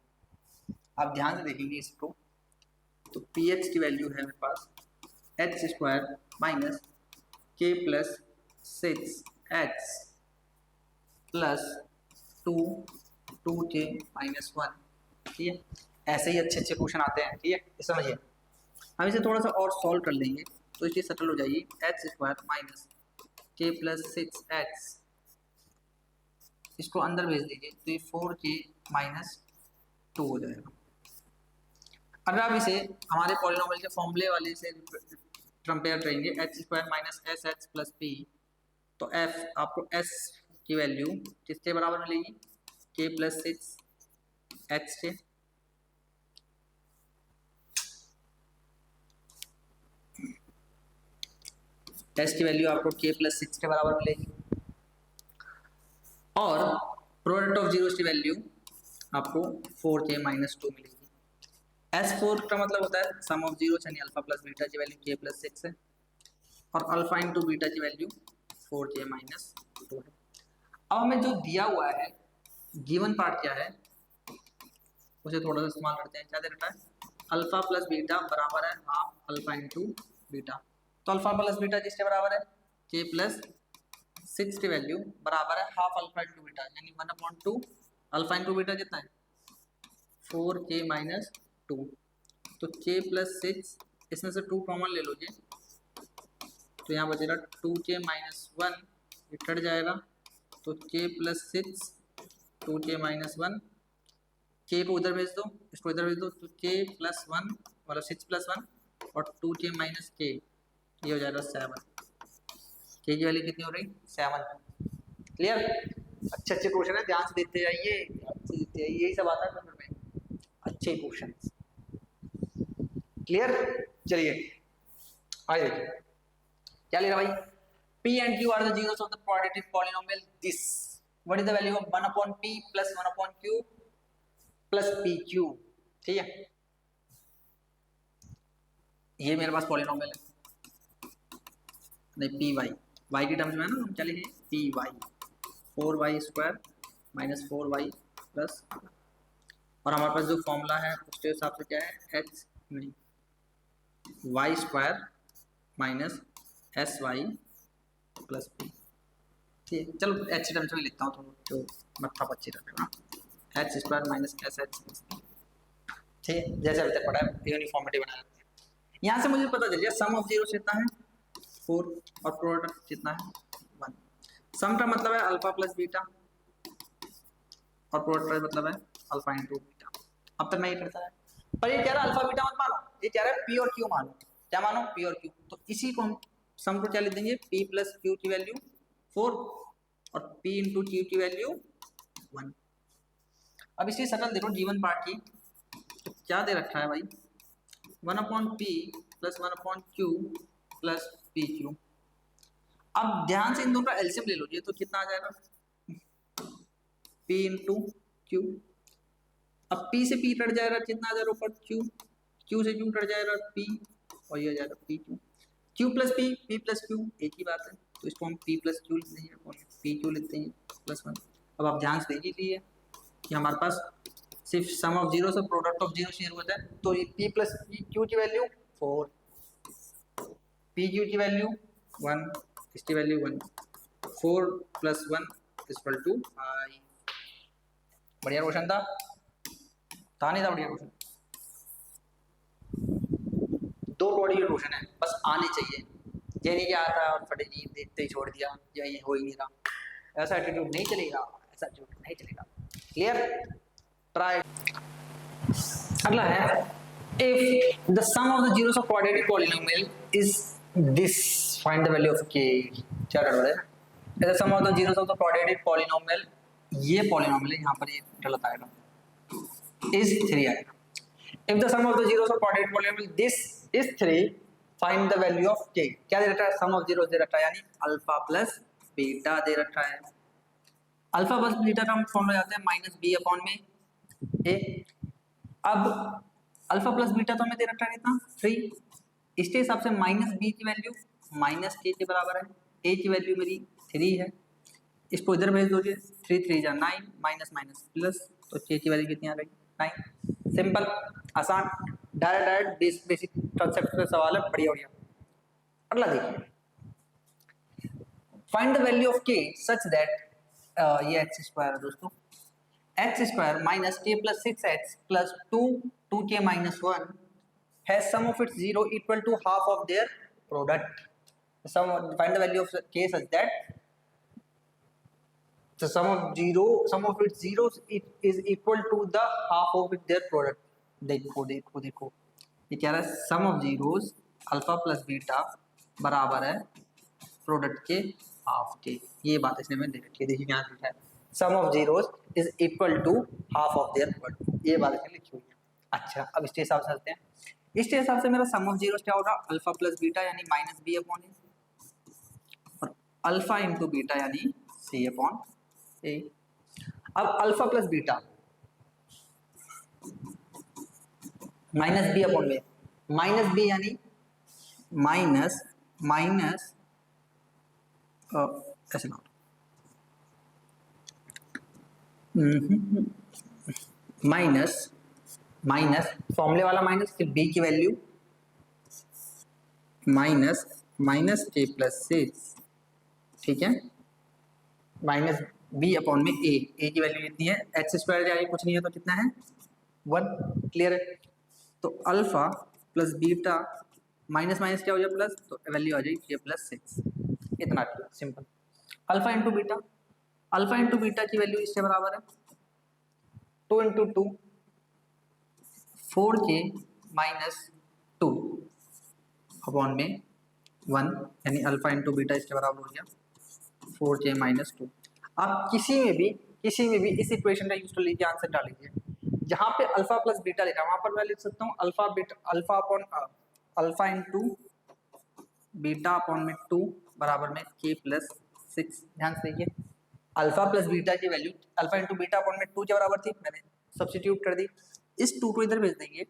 आप ध्यान से देखेंगे इसको, तो px की वैल्यू है मेरे पास x square minus k plus 6x plus 2k minus 1, ठीक है। ऐसे ही अच्छे अच्छे क्वेश्चन आते हैं, ठीक है, समझिए। हम इसे थोड़ा सा और सॉल्व कर लेंगे तो इसलिए सेटल हो जाइए, x square minus k plus 6x, इसको अंदर भेज दीजिए तो ये 4k माइनस 2 हो जाएगा। अगर आप इसे हमारे पॉलिनोमियल के फॉर्मूले वाले से कंपेयर करेंगे, x square minus S x plus P, तो f आपको s की वैल्यू किसके बराबर मिलेगी, k प्लस 6x के। s की वैल्यू आपको k प्लस 6 के बराबर मिलेगी, और प्रोडक्ट ऑफ जीरोस की वैल्यू आपको 4k माइनस 2 मिलेगी। S4 का मतलब होता है सम ऑफ जीरोस यानी अल्फा प्लस बीटा की वैल्यू k प्लस 6 है, और अल्फा इंटू बीटा की वैल्यू 4k माइनस 2 है। अब हमें जो दिया हुआ है, गिवन पार्ट क्या है, उसे थोड़ा सा इस्तेमाल करते हैं। क्या दे रखा है, अल्फा प्लस बीटा बराबर है हाफ अल्फा इंटू बीटा, तो अल्फा प्लस बीटा किसके बराबर है, k प्लस 6 की वैल्यू बराबर है हाफ अल्फा इंटू बीटा यानी 1/2 अल्फा इंटू बीटा कितना है, 4k माइनस 2, तो k प्लस 6 इसमें से 2 कॉमन ले लोगे तो यहाँ बचेगा 2k माइनस 1, ये कट जाएगा, तो k plus 6 2k minus 1, k को उधर भेज दो, इसको इधर भेज दो, तो k प्लस 1 मतलब 6 प्लस 1 और 2k माइनस k, ये हो जाएगा 7। k की वैल्यू कितनी हो रही, 7। क्लियर, अच्छे अच्छे क्वेश्चन है, ध्यान से देखते जाइए, यही सब आता है पेपर में, अच्छे क्वेश्चन। क्लियर, चलिए आइए देखिए क्या लिखा भाई, p and q are the zeros of the quadratic polynomial this, what is the value of 1/p plus 1/q plus pq। ठीक है, ये मेरे पास पॉलिनोमियल है, नहीं पी वाई, वाई की टर्म्स में है ना, हम क्या लिखेंगे P Y, 4y² minus 4y plus, और हमारे पास जो फॉर्मूला है उसके हिसाब से क्या है एच नहीं y² minus sy plus P. ठीक है, चलो एच टर्म्स में लिखता हूँ तो मत्था पच्ची रखेगा, h² minus s h plus P. ठीक है, जैसे अभी तक पढ़ा है यूनिफॉर्मिटी बना लेते हैं। यहाँ से मुझे पता चल गया सम ऑफ जीरो कितना है 4 और प्रोडक्ट कितना है 1। सम का मतलब है अल्फा प्लस बीटा और प्रोडक्ट का मतलब है अल्फा इंटू बीटा। अब तक मैं ये करता है, पर ये कह रहा है अल्फा बीटा मत मानो, ये कह रहा है पी और क्यू मानो। क्या मानो? पी और क्यू। तो इसी को हम सम को क्या लिख देंगे, पी प्लस क्यू की वैल्यू 4 और पी इंटू क्यू की वैल्यू 1। अब इसकी शकल देखो जीवन पार्ट की, तो क्या दे रखा है भाई 1/p plus 1/q plus P Q. अब ध्यान से इन दोनों का एलसीएम ले लो, ये तो कितना आ जाएगा p इंटू क्यू। अब p से p कट जाएगा, कितना आ जाएगा ऊपर q, q से q कट जाएगा p और ये आ जाएगा p q। q plus p plus q एक ही बात है, तो इसको हम p प्लस q लिखते हैं और p q लिखते हैं प्लस 1। अब आप ध्यान से देखिए कि हमारे पास सिर्फ सम ऑफ जीरो से प्रोडक्ट ऑफ जीरो शेयर होता है, तो ये p प्लस q की वैल्यू 4, p q की वैल्यू 1, इसकी वैल्यू 1, 4 प्लस 1 इक्वल टू 5। बढ़िया क्वेश्चन था नहीं था? बढ़िया क्वेश्चन, 2 बॉडी के क्वेश्चन है, बस आने चाहिए। ये नहीं कि आता और फटे जी देखते ही छोड़ दिया या ये हो ही नहीं रहा, ऐसा एटीट्यूड नहीं चलेगा, ऐसा एटीट्यूड नहीं चलेगा। क्लियर? ट्राई। अगला है if the sum of the zeros of quadratic polynomial is this, find the value of k। क्या कर रहे हैं, the sum of the zeros of the quadratic polynomial, ये पॉलिनोमियल है, यहाँ पर ये गलत आएगा, इज 3 आएगा। If the sum of the zeros of quadratic polynomial this is 3, find the value of k। क्या दे रखा है, सम ऑफ जीरोस दे रखा है, यानी अल्फा प्लस बीटा दे रखा है। अल्फा प्लस बीटा का हम फॉर्मूला जाते हैं माइनस बी अपॉन में ए। अब अल्फा प्लस बीटा तो हमें दे रखा है कितना 3, इसके हिसाब से माइनस बी की वैल्यू माइनस के बराबर है, ए की वैल्यू मेरी 3 है, इसको इधर भेज दोगे, 3 3 जा 9 माइनस माइनस प्लस, तो के की वैल्यू कितनी आ गई 9। सिंपल, आसान, डायरेक्ट बेसिक कंसेप्ट का सवाल है, बढ़िया बढ़िया। अगला देखिए, फाइंड द वैल्यू ऑफ के सच दैट, ये एक्स स्क्वायर है दोस्तों, एक्स स्क्वायर माइनस के plus 6x plus 2k minus 1 has sum of its zero equal to half of their product. Find the value of k such that the sum of its zeros is equal to the half of their product. देखो देखो देखो, ये क्या है, sum of zeros alpha plus beta बराबर है product के half के। ये बात इसने में दे रखी है, देखिए यहाँ लिखा है sum of zeros is equal to half of their product, ये बात इसने लिखी हुई है। अच्छा, अब इसके हिसाब से चलते हैं, इसके हिसाब से मेरा सम ऑफ जीरोस क्या होगा, अल्फा प्लस बीटा यानी माइनस बी अपॉन ए, और अल्फा इंटू बीटा यानी सी अपॉन ए। अब alpha plus beta minus B upon में, माइनस बी यानी माइनस माइनस ऐसे ना, माइनस माइनस फॉर्मूले वाला माइनस, फिर बी की वैल्यू माइनस माइनस के प्लस 6, ठीक है, माइनस बी अपॉन में ए की वैल्यू कितनी है, एक्स स्क्वायर जाएगी कुछ नहीं है तो कितना है 1। क्लियर है? तो alpha plus beta minus minus क्या हो जाए प्लस, तो वैल्यू आ जाएगी के प्लस 6। इतना clear, simple. Alpha into beta, alpha into beta की वैल्यू इससे बराबर है 2 इंटू 2 4k माइनस 2 अपॉन में 1, यानी अल्फा इंटू बीटा इसके बराबर हो गया 4k माइनस 2। आप किसी में भी इस इक्वेशन का यूज कर लीजिए, आंसर डाल लीजिए। जहाँ पे अल्फा प्लस बीटा लिखा है वहां पर मैं लिख सकता हूँ alpha beta, alpha upon alpha into beta upon में 2 बराबर में k प्लस 6। ध्यान से देखिए, अल्फा प्लस बीटा की value alpha into beta upon में 2 के बराबर थी, मैंने सब्स्टिट्यूट कर दी, इस 2 को इधर भेज देंगे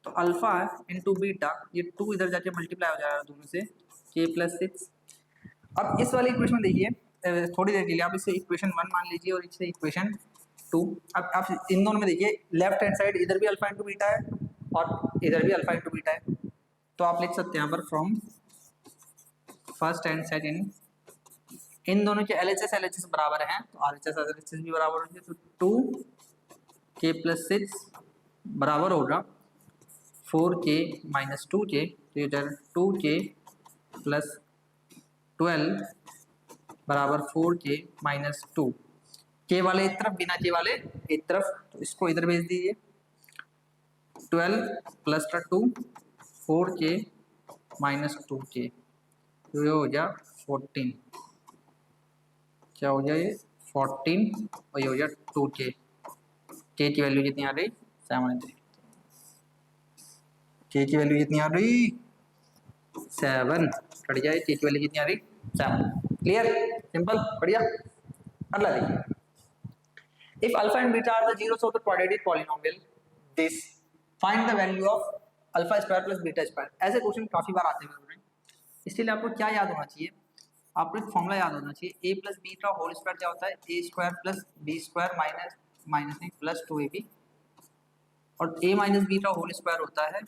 तो अल्फा इंटू बीटा, ये 2 इधर जाके मल्टीप्लाई हो जाएगा दोनों से, k प्लस 6। अब इस वाली इक्वेशन देखिए, थोड़ी देर के लिए आप इसे इक्वेशन 1 मान लीजिए और इसे इक्वेशन 2। अब आप इन दोनों में देखिए, लेफ्ट हैंड साइड इधर भी अल्फा इंटू बीटा है और इधर भी अल्फा इंटू बीटा है, तो आप लिख सकते हैं यहाँ पर फ्रॉम फर्स्ट एंड सेकेंड, इन दोनों के LHS बराबर हैं तो RHS भी बराबर होंगे, तो 2k प्लस 6 बराबर होगा 4k माइनस 2k, तो इधर 2k प्लस 12 बराबर 4k माइनस 2, k वाले एक तरफ, बिना k वाले एक तरफ, तो इसको इधर भेज दीजिए। 12 प्लस का 2 4k माइनस 2k, तो ये हो गया 14, क्या हो गया ये 14, और ये हो गया 2k, k की वैल्यू कितनी आ रही 7, k की वैल्यू कितनी आ रही 7, बढ़ जाए, k की वैल्यू कितनी आ रही 7। क्लियर, सिंपल, बढ़िया। अगला देखिए, if alpha and beta are the zeros of the quadratic polynomial this find the value of alpha square plus beta square। ऐसे क्वेश्चन काफी बार आते हैं, इसलिए आपको क्या याद होना चाहिए, आपको एक फॉर्मूला याद होना चाहिए, a प्लस बी का होल स्क्वायर क्या होता है, a square plus B square minus नहीं प्लस 2ab, और a माइनस बी का होल स्क्वायर होता है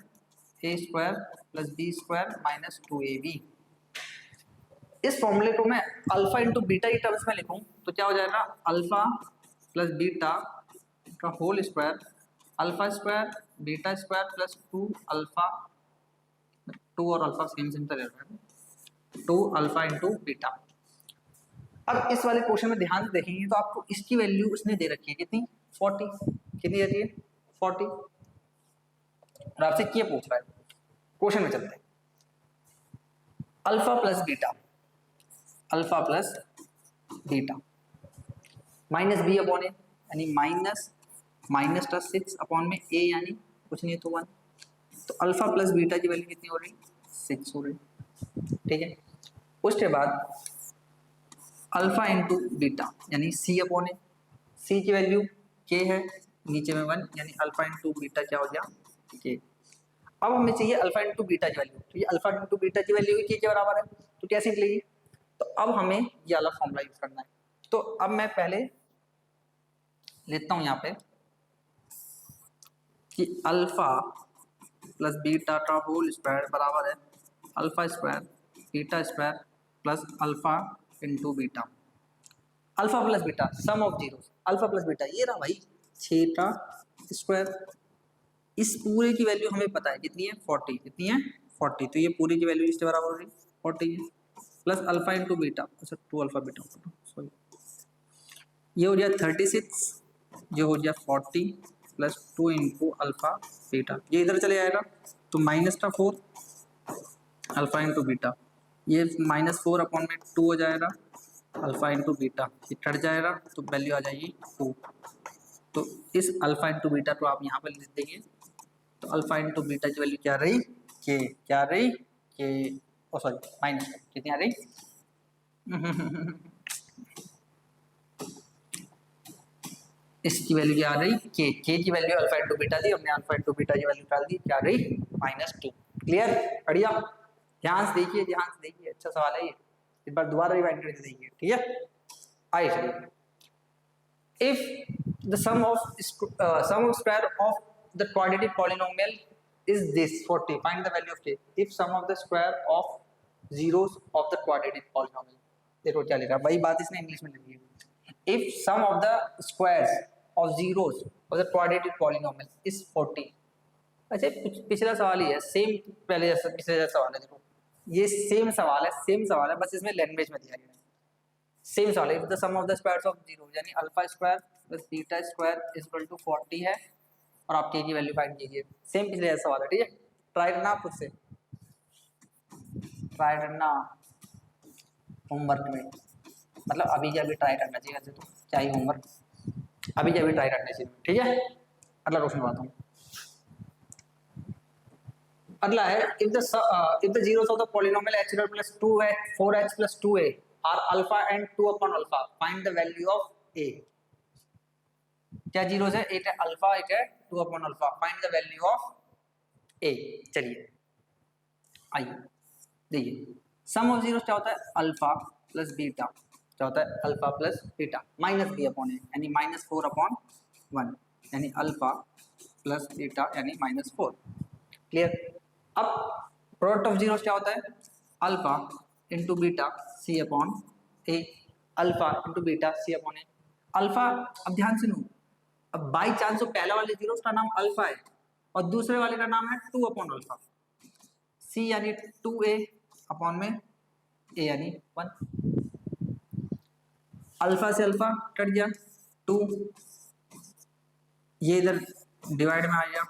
a square plus B square minus 2ab। इस फॉर्मूले को मैं अल्फा इंटू बीटा की टर्म्स में लिखूं तो क्या हो जाएगा, अल्फा प्लस बीटा का whole square, alpha square beta square plus 2 alpha, 2 और अल्फा सेम तरह रहता है, 2 अल्फा इंटू बीटा। अब इस वाले क्वेश्चन में ध्यान से देखेंगे तो आपको इसकी वैल्यू उसने दे रखी है कितनी 40, कितनी दे रही है 40, और आपसे क्या पूछ रहा है, क्वेश्चन में चलते हैं। Alpha plus beta, alpha plus beta minus B upon a, यानी माइनस का 6 अपॉन में ए, यानी कुछ नहीं तो 1, तो अल्फा प्लस बीटा की वैल्यू कितनी हो रही 6 हो रही, ठीक है। उसके बाद अल्फा इंटू बीटा यानी सी अपॉन ए, सी की वैल्यू के है, नीचे में 1, यानी अल्फा इंटू बीटा क्या हो गया के। अब हमें चाहिए अल्फा इंटू बीटा की वैल्यू, तो ये अल्फा इंटू बीटा की वैल्यू के बराबर है, तो कैसे निकलेगी, तो अब हमें ये वाला फॉर्मूला यूज करना है। तो अब मैं पहले लेता हूं यहाँ पे कि अल्फा प्लस बीटा का होल स्क्वायर बराबर है alpha square beta square plus alpha into beta, alpha plus beta sum of zero, alpha plus beta ये रहा भाई 6 का स्क्वायर, इस पूरे की वैल्यू हमें पता है कितनी है 40, कितनी है 40, तो ये पूरी की वैल्यू इसके बराबर हो रही 40 है, प्लस अल्फा इंटू बीटा, अच्छा 2 अल्फा बीटा, सॉरी, ये हो गया 36, ये हो गया 40 प्लस 2 इंटू अल्फा बीटा, ये इधर चले जाएगा तो माइनस का 4 अल्फा इंटू बीटा, ये -4 अपॉन में 2 हो जाएगा अल्फा इंटू बीटा, ये कट जाएगा तो वैल्यू आ जाएगी 2, तो इस अल्फा इंटू बीटा को आप यहाँ पर लिख देंगे, तो अल्फा इंटू बीटा की वैल्यू क्या रही के, क्या रही के, ओ सॉरी माइनस कितनी आ रही इसकी वैल्यू क्या आ रही के की वैल्यू अल्फा इंटू बीटा दी हमने, अल्फा इंटू बीटा की वैल्यू डाल दी, क्या रही -2। क्लियर, बढ़िया, ध्यान से देखिए, ध्यान से देखिए, अच्छा सवाल है ये, एक बार दोबारा रिवाइंड करके देखिए, ठीक है। आइए चलिए, if the sum of square of the quadratic polynomial is this 40, find the value of k if sum of the square of zeros of the quadratic polynomial। देखो क्या लिखा, वही बात इसने इंग्लिश में लिखी है, if sum of the squares of zeros of the quadratic polynomial is 40। अच्छा पिछला सवाल ही है, सेम पहले जैसा पिछले जैसा सवाल है, देखो ये सेम सवाल है, सेम सवाल है, बस इसमें लैंग्वेज में दिया गया है, सेम सवाल है। If the sum of the squares of zero यानी alpha square plus beta square is equal to 40 है, और आप के की वैल्यू फाइंड कीजिए, सेम पिछले जैसा सवाल है, ठीक है। ट्राई करना खुद से, ट्राई करना होमवर्क में, मतलब अभी के अभी ट्राई करना चाहिए, वैसे तो क्या ही होमवर्क, अभी के अभी ट्राई करना चाहिए, ठीक है। अगला क्वेश्चन बताता हूँ, अगला है if the zeros of the polynomial h square plus 2h 4h plus 2a are alpha and 2 upon alpha, find the value of a। क्या जीरोस है, एक है अल्फा एक है 2 upon alpha, find the value of a. चलिए आइए देखिए, सम of zeros क्या होता है, अल्फा प्लस बीटा, क्या होता है alpha plus beta minus B upon a यानी -4 अपॉन 1 यानी अल्फा प्लस बीटा यानी -4। क्लियर। अब प्रोडक्ट ऑफ जीरोस क्या होता है, अल्फा इंटू बीटा सी अपॉन ए, अल्फा इंटू बीटा सी अपॉन ए। अल्फा, अब ध्यान से लो, अब बाई चांस तो पहला वाले जीरोस का नाम अल्फा है और दूसरे वाले का नाम है 2 अपॉन अल्फा, सी यानी 2a अपॉन में ए यानी 1। अल्फा से अल्फा कट गया 2, ये इधर डिवाइड में आ गया,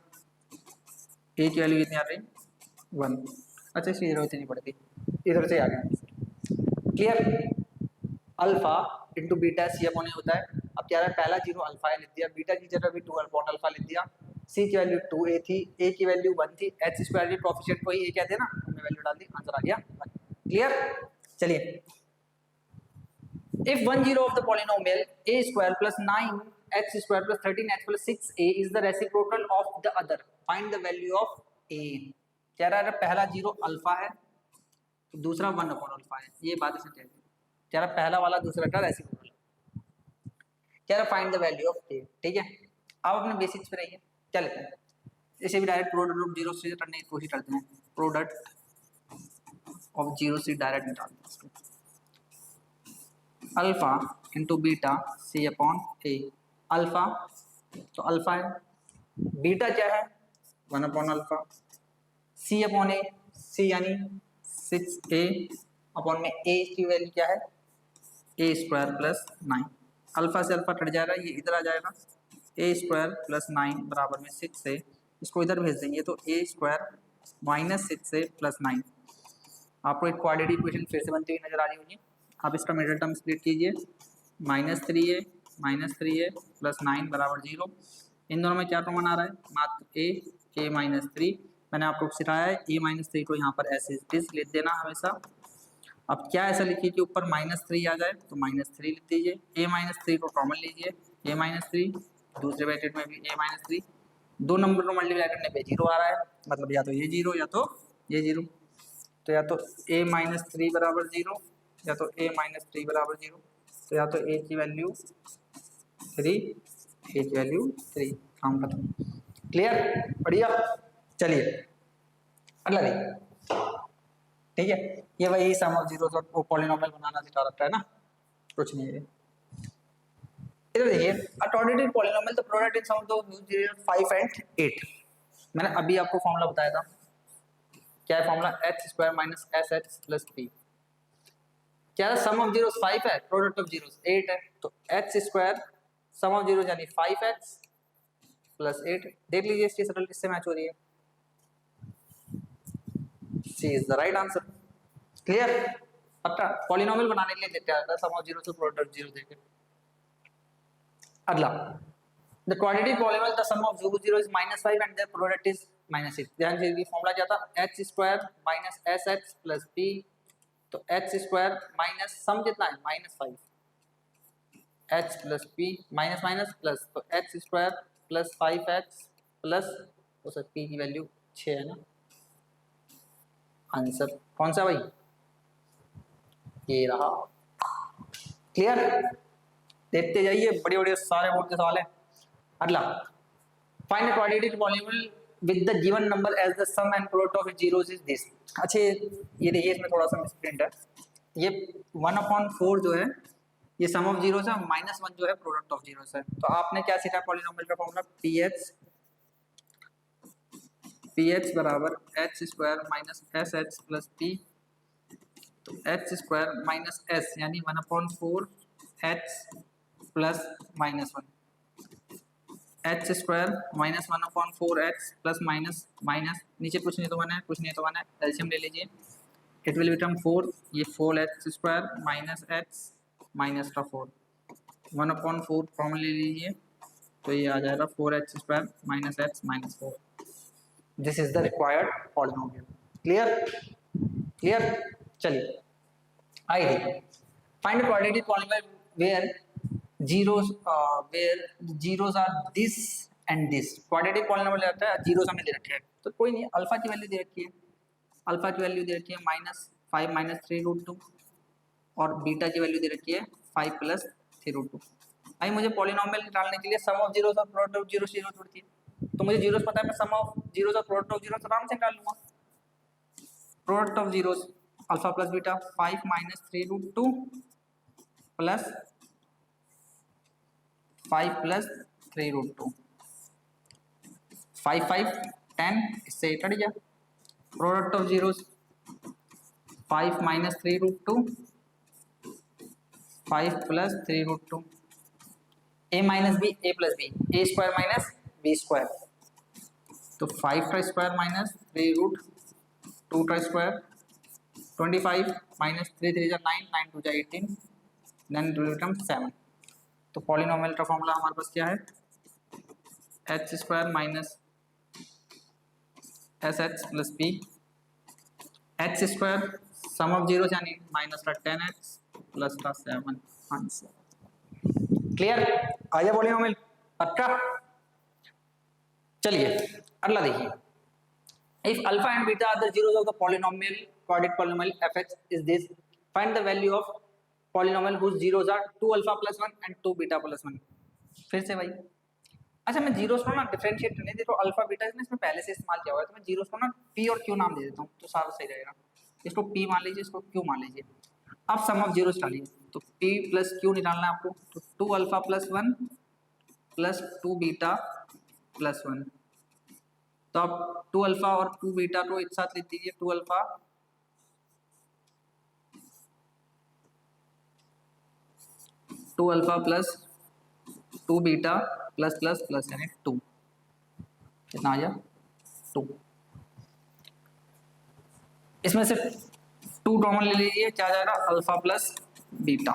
ए की वैल्यू कितनी आ रही 1। अच्छा इसकी जरूरत ही नहीं पड़ती, इधर से आ गया। Clear. Alpha into beta C upon a होता है। अब क्या है, पहला जीरो अल्फा लिख दिया, बीटा की जगह भी 2 अपॉन अल्फा लिख दिया, सी की वैल्यू 2a थी, ए की वैल्यू 1 थी, एच स्क्वायर की कोएफिशिएंट को ही ए कहते हैं ना, हमने वैल्यू डाल दी, आंसर आ गया 1। क्लियर। चलिए, if one zero of the polynomial a square plus 9x square plus 13h plus 6a is the reciprocal of the other, find the value of a। कह रहा है पहला जीरो अल्फा है तो दूसरा 1 अपॉन अल्फा है, ये बात इसे कहते हैं। कह रहा पहला वाला दूसरा का रेसिप्रोकल, कह रहा find the value of a। ठीक है, अब अपने बेसिक्स पे रहिए, क्या लेते हैं, इसे भी डायरेक्ट प्रोडक्ट ऑफ जीरो से करने की कोशिश करते हैं, प्रोडक्ट ऑफ जीरो से डायरेक्ट निकालते हैं, अल्फा इंटू बीटा सी अपॉन ए। अल्फा तो अल्फा है, बीटा क्या है 1 अपॉन अल्फा, सी अपॉन ए, सी यानी 6a अपॉन में ए की वैल्यू क्या है ए स्क्वायर प्लस 9। अल्फा से अल्फा कट जाएगा, ये इधर आ जाएगा, ए स्क्वायर प्लस 9 बराबर में 6a, इसको इधर भेज देंगे तो ए स्क्वायर माइनस 6a प्लस 9। आपको एक क्वाड्रेटिक इक्वेशन फिर से बनती हुई नजर आ रही होगी। आप इसका मिडिल टर्म स्प्लिट कीजिए, -3a प्लस 9 बराबर 0। इन दोनों में क्या कॉमन आ रहा है, मात्र a माइनस 3। मैंने आपको सिखाया है a-3 को यहाँ पर ऐसे लिख देना हमेशा। अब क्या ऐसा लिखिए कि ऊपर -3 आ जाए तो -3 लिख दीजिए, a-3 को कॉमन लीजिए, a-3 दूसरे ब्रैकेट में भी a-3, दो नंबर को मल्टीप्लाई करने पे 0 आ रहा है, मतलब या तो ये 0 या तो ये 0, तो या तो a-3 बराबर 0 या तो a-3 बराबर 0, तो या तो a की वैल्यू 3, a की वैल्यू 3, काम खत्म। क्लियर, बढ़िया। चलिए अगला देखिए, ठीक है, ये वही सम ऑफ जीरोस और पॉलिनोमियल बनाना सिखा रखा है ना, कुछ नहीं है। इधर देखिए, a quadratic polynomial the product in sum of the 5 and 8। मैंने अभी आपको फॉर्मूला बताया था, क्या है formula, h square minus S plus p। क्या सम ऑफ जीरोस 5 है, प्रोडक्ट ऑफ जीरोस 8 है, तो h square sum of zeros यानी 5h प्लस 8। देख लीजिए इसकी शक्ल किससे मैच हो रही है, C is the right answer. Clear. पक्का पॉलिनोमियल बनाने के लिए देते हैं सम ऑफ जीरोस और प्रोडक्ट ऑफ जीरो देके। अगला, the quadratic polynomial the sum of zero is -5 and the product is -6। ध्यान से, ये फॉर्मूला क्या था, h square minus S plus p, तो h स्क्वायर माइनस सम कितना है -5, h plus p minus minus plus, तो h square plus 5h plus उस p की वैल्यू 6 है ना, आंसर कौन सा भाई, ये रहा। क्लियर, देखते जाइए, बड़े बड़े सारे बोर्ड के सवाल है। अगला, find the quadratic polynomial with the given number as the sum and product of zeros is this. अच्छा ये देखिए, इसमें थोड़ा सा मिसप्रिंट है, ये 1/4 जो है ये सम ऑफ जीरोस है, -1 जो है प्रोडक्ट ऑफ जीरोस है। तो आपने क्या सीखा पॉलिनोमियल का फॉर्मूला, ph बराबर h square minus S plus p, तो h स्क्वायर माइनस s यानी 1/4 h plus -1, h square minus 1/4 h plus minus minus, नीचे कुछ नहीं तो वन है, कुछ नहीं तो वन है, एलसीएम ले लीजिए, इट विल बिकम 4, ये 4h square minus h minus का 4, 1/4 कॉमन ले लीजिए, तो ये आ जाएगा 4h square minus h minus 4। This is the required polynomial. Clear, clear. चलिए आइए, find quadratic polynomial where zeros where zeros are this and this, quadratic polynomial रहता है, जीरोस हमें दे रखे हैं तो कोई नहीं, अल्फा की वैल्यू दे रखी है, अल्फा की वैल्यू दे रखी है -5 - 3√2 और बीटा की वैल्यू दे रखी है 5 + 3√2। भाई मुझे पॉलिनोमियल निकालने के लिए सम ऑफ जीरोस और प्रोडक्ट ऑफ जीरोस जरूरत पड़ती है, तो मुझे जीरोस पता है, मैं सम ऑफ जीरोस और प्रोडक्ट ऑफ जीरोस आराम से निकाल लूंगा। Product of zeros alpha plus beta 5 - 3√2 plus 5 + 3√2, 5 5 10, इससे कट गया। Product of zeros 5 - 3√2 5 + 3√2, a - b a + b, a square minus b square, तो 5 का स्क्वायर माइनस 3√2 का square, 25 - 3 3 9 9 2 18, then it will become 7। तो पॉलिनोमियल का फॉर्मूला हमारे पास क्या है, h square minus sh plus b, h square sum of zero यानी minus का 10h प्लस का 7 आंसर। क्लियर, आ गया पॉलिनोमियल पक्का। चलिए अगला देखिए, if alpha and beta are the zeros of the polynomial quadratic polynomial fx is this, find the value of polynomial whose zeros are 2 alpha plus 1 and 2 beta plus 1। फिर से भाई, अच्छा मैं जीरोस को ना डिफरेंशिएट करने दे, तो अल्फा बीटा इसमें पहले से इस्तेमाल किया हुआ है, तो मैं जीरोस को ना p और q नाम दे देता हूँ तो सारा सही रहेगा। इसको p मान लीजिए, इसको q मान लीजिए। अब सम ऑफ जीरोस डालिए, तो p + q निकालना है आपको, तो 2 alpha plus 1 plus 2 beta plus 1, तो आप 2 अल्फा और 2 बीटा को एक साथ लिख दीजिए, 2 alpha plus 2 beta plus plus plus यानी 2, कितना आ गया 2। इसमें से 2 कॉमन ले लीजिए, क्या आ जाएगा अल्फा प्लस बीटा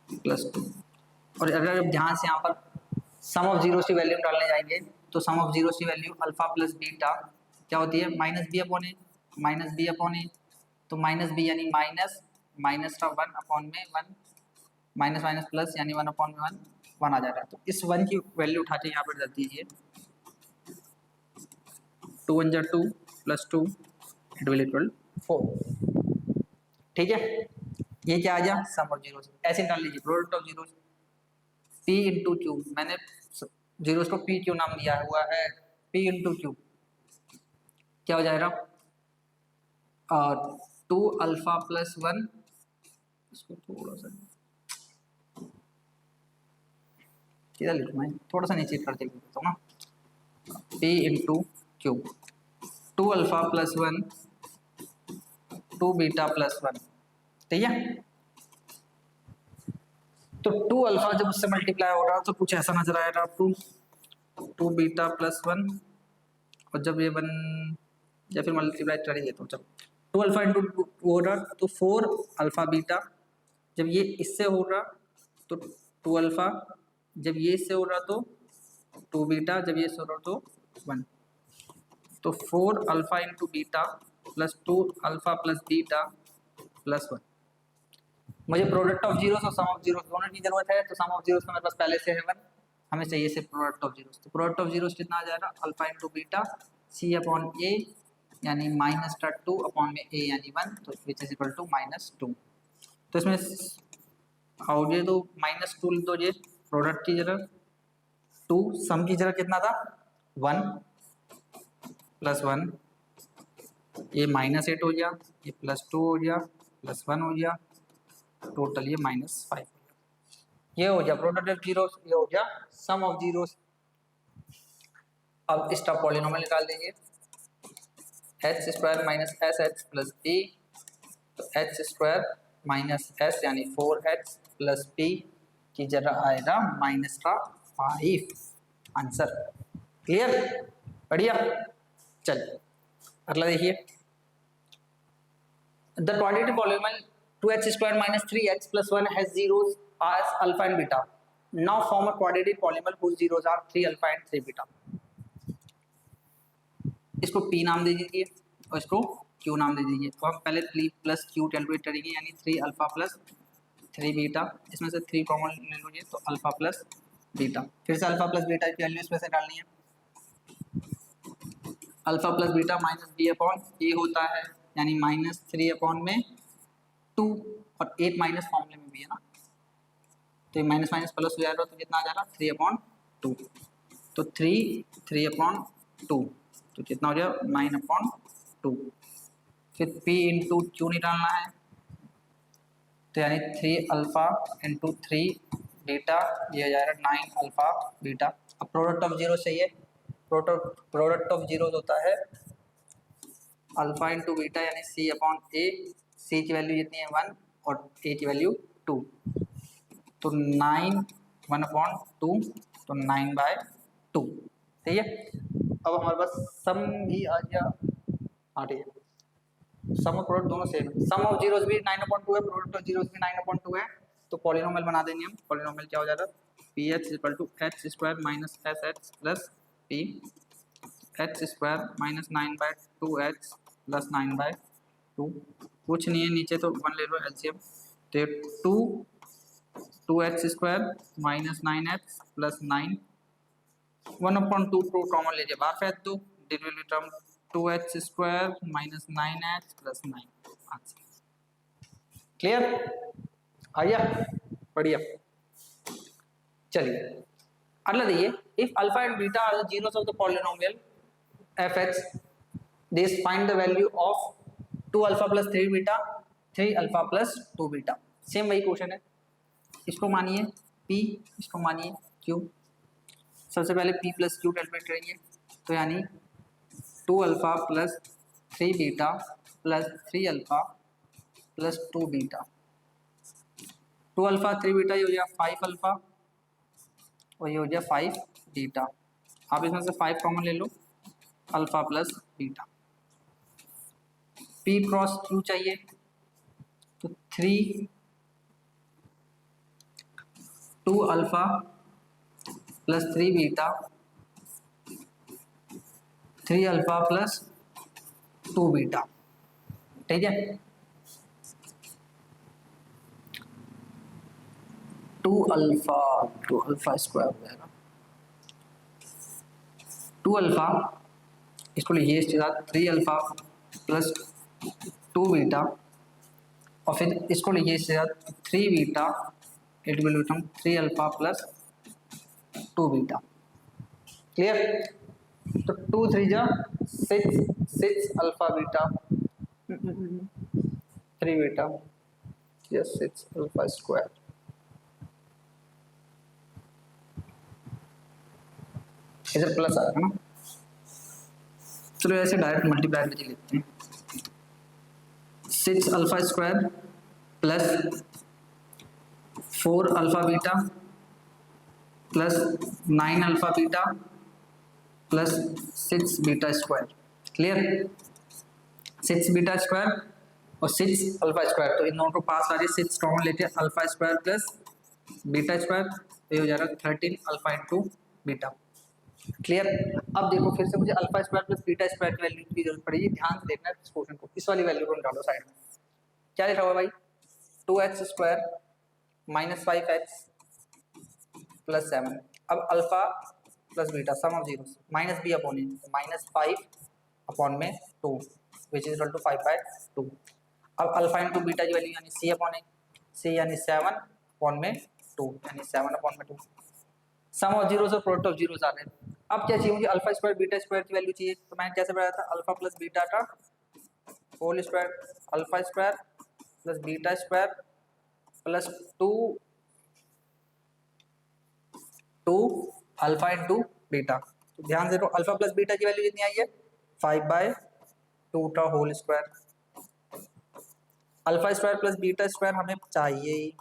प्लस 2। और अगर ध्यान से यहाँ पर सम ऑफ जीरो की वैल्यू डालने जाएंगे, तो सम ऑफ जीरो की वैल्यू अल्फा प्लस बीटा क्या होती है, -b/a -b/a, तो -b यानी माइनस, माइनस का 1 में 1, माइनस माइनस प्लस यानी 1/1 1 आ जाएगा। तो इस 1 की वैल्यू उठा के यहाँ पर रख दीजिए, 2 1 2 प्लस 2 इट विल इक्वल 4। ठीक है, ये क्या आ गया सम ऑफ जीरोस। ऐसे निकाल लीजिए product of zeros p × q, मैंने जीरोस को p q नाम दिया हुआ है, p × q क्या हो जाएगा 2 अल्फा प्लस 1, इसको थोड़ा सा किधर लिखूँ मैं, थोड़ा सा नीचे कर देता हूँ ना, p × q 2 alpha plus 1 2 beta plus 1, ठीक है। तो 2 अल्फा जब उससे मल्टीप्लाई हो रहा तो कुछ ऐसा नजर आएगा आपको, 2 बीटा प्लस 1, और जब ये 1 या फिर मल्टीप्लाई कर ही देता हूँ, जब 2 अल्फा इंटू हो रहा तो 4 अल्फा बीटा, जब ये इससे हो रहा तो 2 अल्फा, जब ये इससे हो रहा तो 2 बीटा, जब ये इससे हो रहा तो 1, तो 4 alpha into beta plus 2 alpha plus beta plus 1। मुझे प्रोडक्ट ऑफ जीरोस और सम ऑफ जीरोस दोनों की जरूरत है, तो सम ऑफ जीरोस का मेरे पास पहले से है 1, हमें चाहिए सिर्फ प्रोडक्ट ऑफ जीरोस। तो प्रोडक्ट ऑफ जीरोस कितना आ जाएगा अल्फा इंटू बीटा c/a यानी -2 में a यानी 1, तो विच इज इक्वल टू -2। तो इसमें आओगे तो -2 लिख दो, ये प्रोडक्ट की जगह 2, सम की जगह कितना था 1 प्लस 1, ये -8 हो गया, ये +2 हो गया, +1 हो गया, टोटल ये -5 हो गया। ये हो गया प्रोडक्ट ऑफ जीरोस, ये हो गया सम ऑफ जीरोस। अब इसका पॉलिनोमियल निकाल दीजिए, h square minus sh plus b, तो h स्क्वायर माइनस s यानी 4h प्लस b की जगह आएगा -5 आंसर। क्लियर, बढ़िया। चलिए अगला देखिए, the quadratic polynomial 2h square minus 3h plus 1 has zeros as alpha and beta. Now form a quadratic polynomial whose zeros are 3 alpha and 3 beta. इसको p नाम दे दीजिए और इसको q नाम दे दीजिए। तो हम पहले 3 प्लस q कैलकुलेट करेंगे, यानी 3 अल्फा प्लस 3 बीटा, इसमें से 3 कॉमन ले लीजिए तो अल्फा प्लस बीटा। फिर से अल्फा प्लस बीटा की वैल्यू इसमें से डालनी है। Alpha plus beta minus B upon a होता है, यानी -3 अपॉन में 2, और 8 माइनस फॉर्मूले में भी है ना, तो ये माइनस माइनस प्लस हो जाएगा, तो कितना आ जाएगा 3/2। तो 3 अपॉन 2, तो कितना हो जाएगा 9/2। फिर p इंटू क्यू निकालना है, तो यानी 3 अल्फा इंटू 3 बीटा, ये हो जाएगा 9 अल्फा बीटा। अब प्रोडक्ट ऑफ जीरो चाहिए, प्रोडक्ट ऑफ जीरो होता है अल्फा इंटू बीटा यानी c अपॉन ए। c की वैल्यू कितनी है 1 और a की वैल्यू 2, तो 9 1/2, तो 9/2। ठीक है, अब हमारे पास सम भी आ गया। हाँ ठीक है, सम और प्रोडक्ट दोनों सेम है। सम ऑफ जीरोस भी 9/2 है, प्रोडक्ट ऑफ जीरोस भी 9/2 है। तो पॉलिनोमियल बना देंगे हम। पॉलिनोमियल क्या हो जाएगा, p h equal to h square minus s h plus p h square minus 9/2h plus 9/2। कुछ नहीं है नीचे, तो 1 ले लो एलसीएम, तो 2h square minus 9h plus 9, 1/2 को कॉमन लीजिए, बाहर फेंक दो, डिट विल टर्म 2h square minus 9h plus 9। Clear, आइए बढ़िया। चलिए अगला देखिए, if alpha and beta are the zeros of the polynomial fx, this find the value of 2 alpha plus 3 beta, 3 alpha plus 2 beta. Same वही क्वेश्चन है, इसको मानिए p, इसको मानिए q। सबसे पहले p प्लस q कैलकुलेट करेंगे, तो यानी 2 alpha plus 3 beta plus 3 alpha plus 2 beta. 2 alpha 3 beta ये हो गया 5 अल्फा, और ये हो गया 5 बीटा। आप इसमें से 5 कॉमन ले लो, alpha plus beta. p cross q चाहिए, तो 2 alpha plus 3 beta, 3 alpha plus 2 beta. ठीक है, 2 अल्फा स्क्वायर हो जाएगा, 2 अल्फा, इसको लिखिए इसके साथ 3 अल्फा प्लस 2 बीटा, और फिर इसको लिखिए इसके साथ 3 beta, it will become 3 alpha plus 2 beta. Clear, तो 2 3 जा 6 alpha beta 3 beta, yes 6 alpha square. इधर प्लस आएगा ना, चलो ऐसे डायरेक्ट मल्टीप्लाई करके लिखते हैं। 6 alpha square plus 4 alpha beta plus 9 alpha beta plus 6 beta square. Clear, 6 beta square और 6 अल्फा स्क्वायर, तो इन दोनों को पास आ रही 6 कॉमन लेते हैं, alpha square plus beta square, ये हो जाएगा 13 अल्फा इंटू बीटा। क्लियर, अब देखो फिर से मुझे alpha square plus beta square की वैल्यू की जरूरत पड़ेगी। ध्यान से देखना इस क्वेश्चन को, इस वाली वैल्यू को निकालो साइड में। क्या लिखा हुआ भाई, 2x square minus 5x plus 7। अब alpha plus beta sum of zero minus B upon a, -5 upon में 2 विच इज इक्वल टू 5/2। अब अल्फा इंटू बीटा की वैल्यू यानी c अपॉन ए, c यानी 7 अपॉन में 2 यानी 7 अपॉन में 2। सम ऑफ जीरोस और प्रोडक्ट ऑफ जीरोस आ गए। अब क्या चाहिए मुझे, अल्फा स्क्वायर बीटा स्क्वायर की वैल्यू चाहिए, तो मैंने कैसे बताया था, अल्फा प्लस बीटा का whole square, alpha square plus beta square plus 2 alpha into beta. तो ध्यान से, तो अल्फा प्लस बीटा की वैल्यू कितनी आई है 5/2 का whole square. Alpha square plus beta square हमें चाहिए,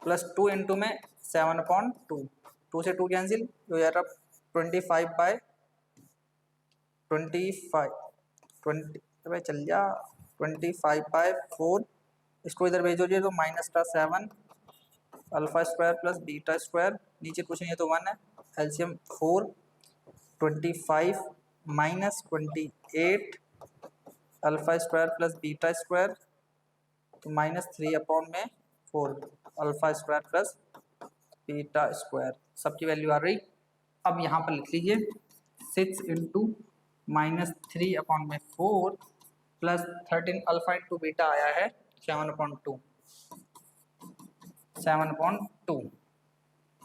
प्लस 2 इंटू में 7/2, 2 से 2 कैंसिल हो जाएगा 25/25 20 भाई चल जा 25/4। इसको इधर भेजोगे तो माइनस का 7 alpha square plus beta square, नीचे कुछ नहीं है तो 1 है, LCM 4, 25 minus 28 alpha square plus beta square, तो -3 अपॉन में 4 alpha square plus beta square, सबकी वैल्यू आ रही। अब यहाँ पर लिख लीजिए 6 into -3/4 plus 13 alpha into beta आया है 7/2, 7/2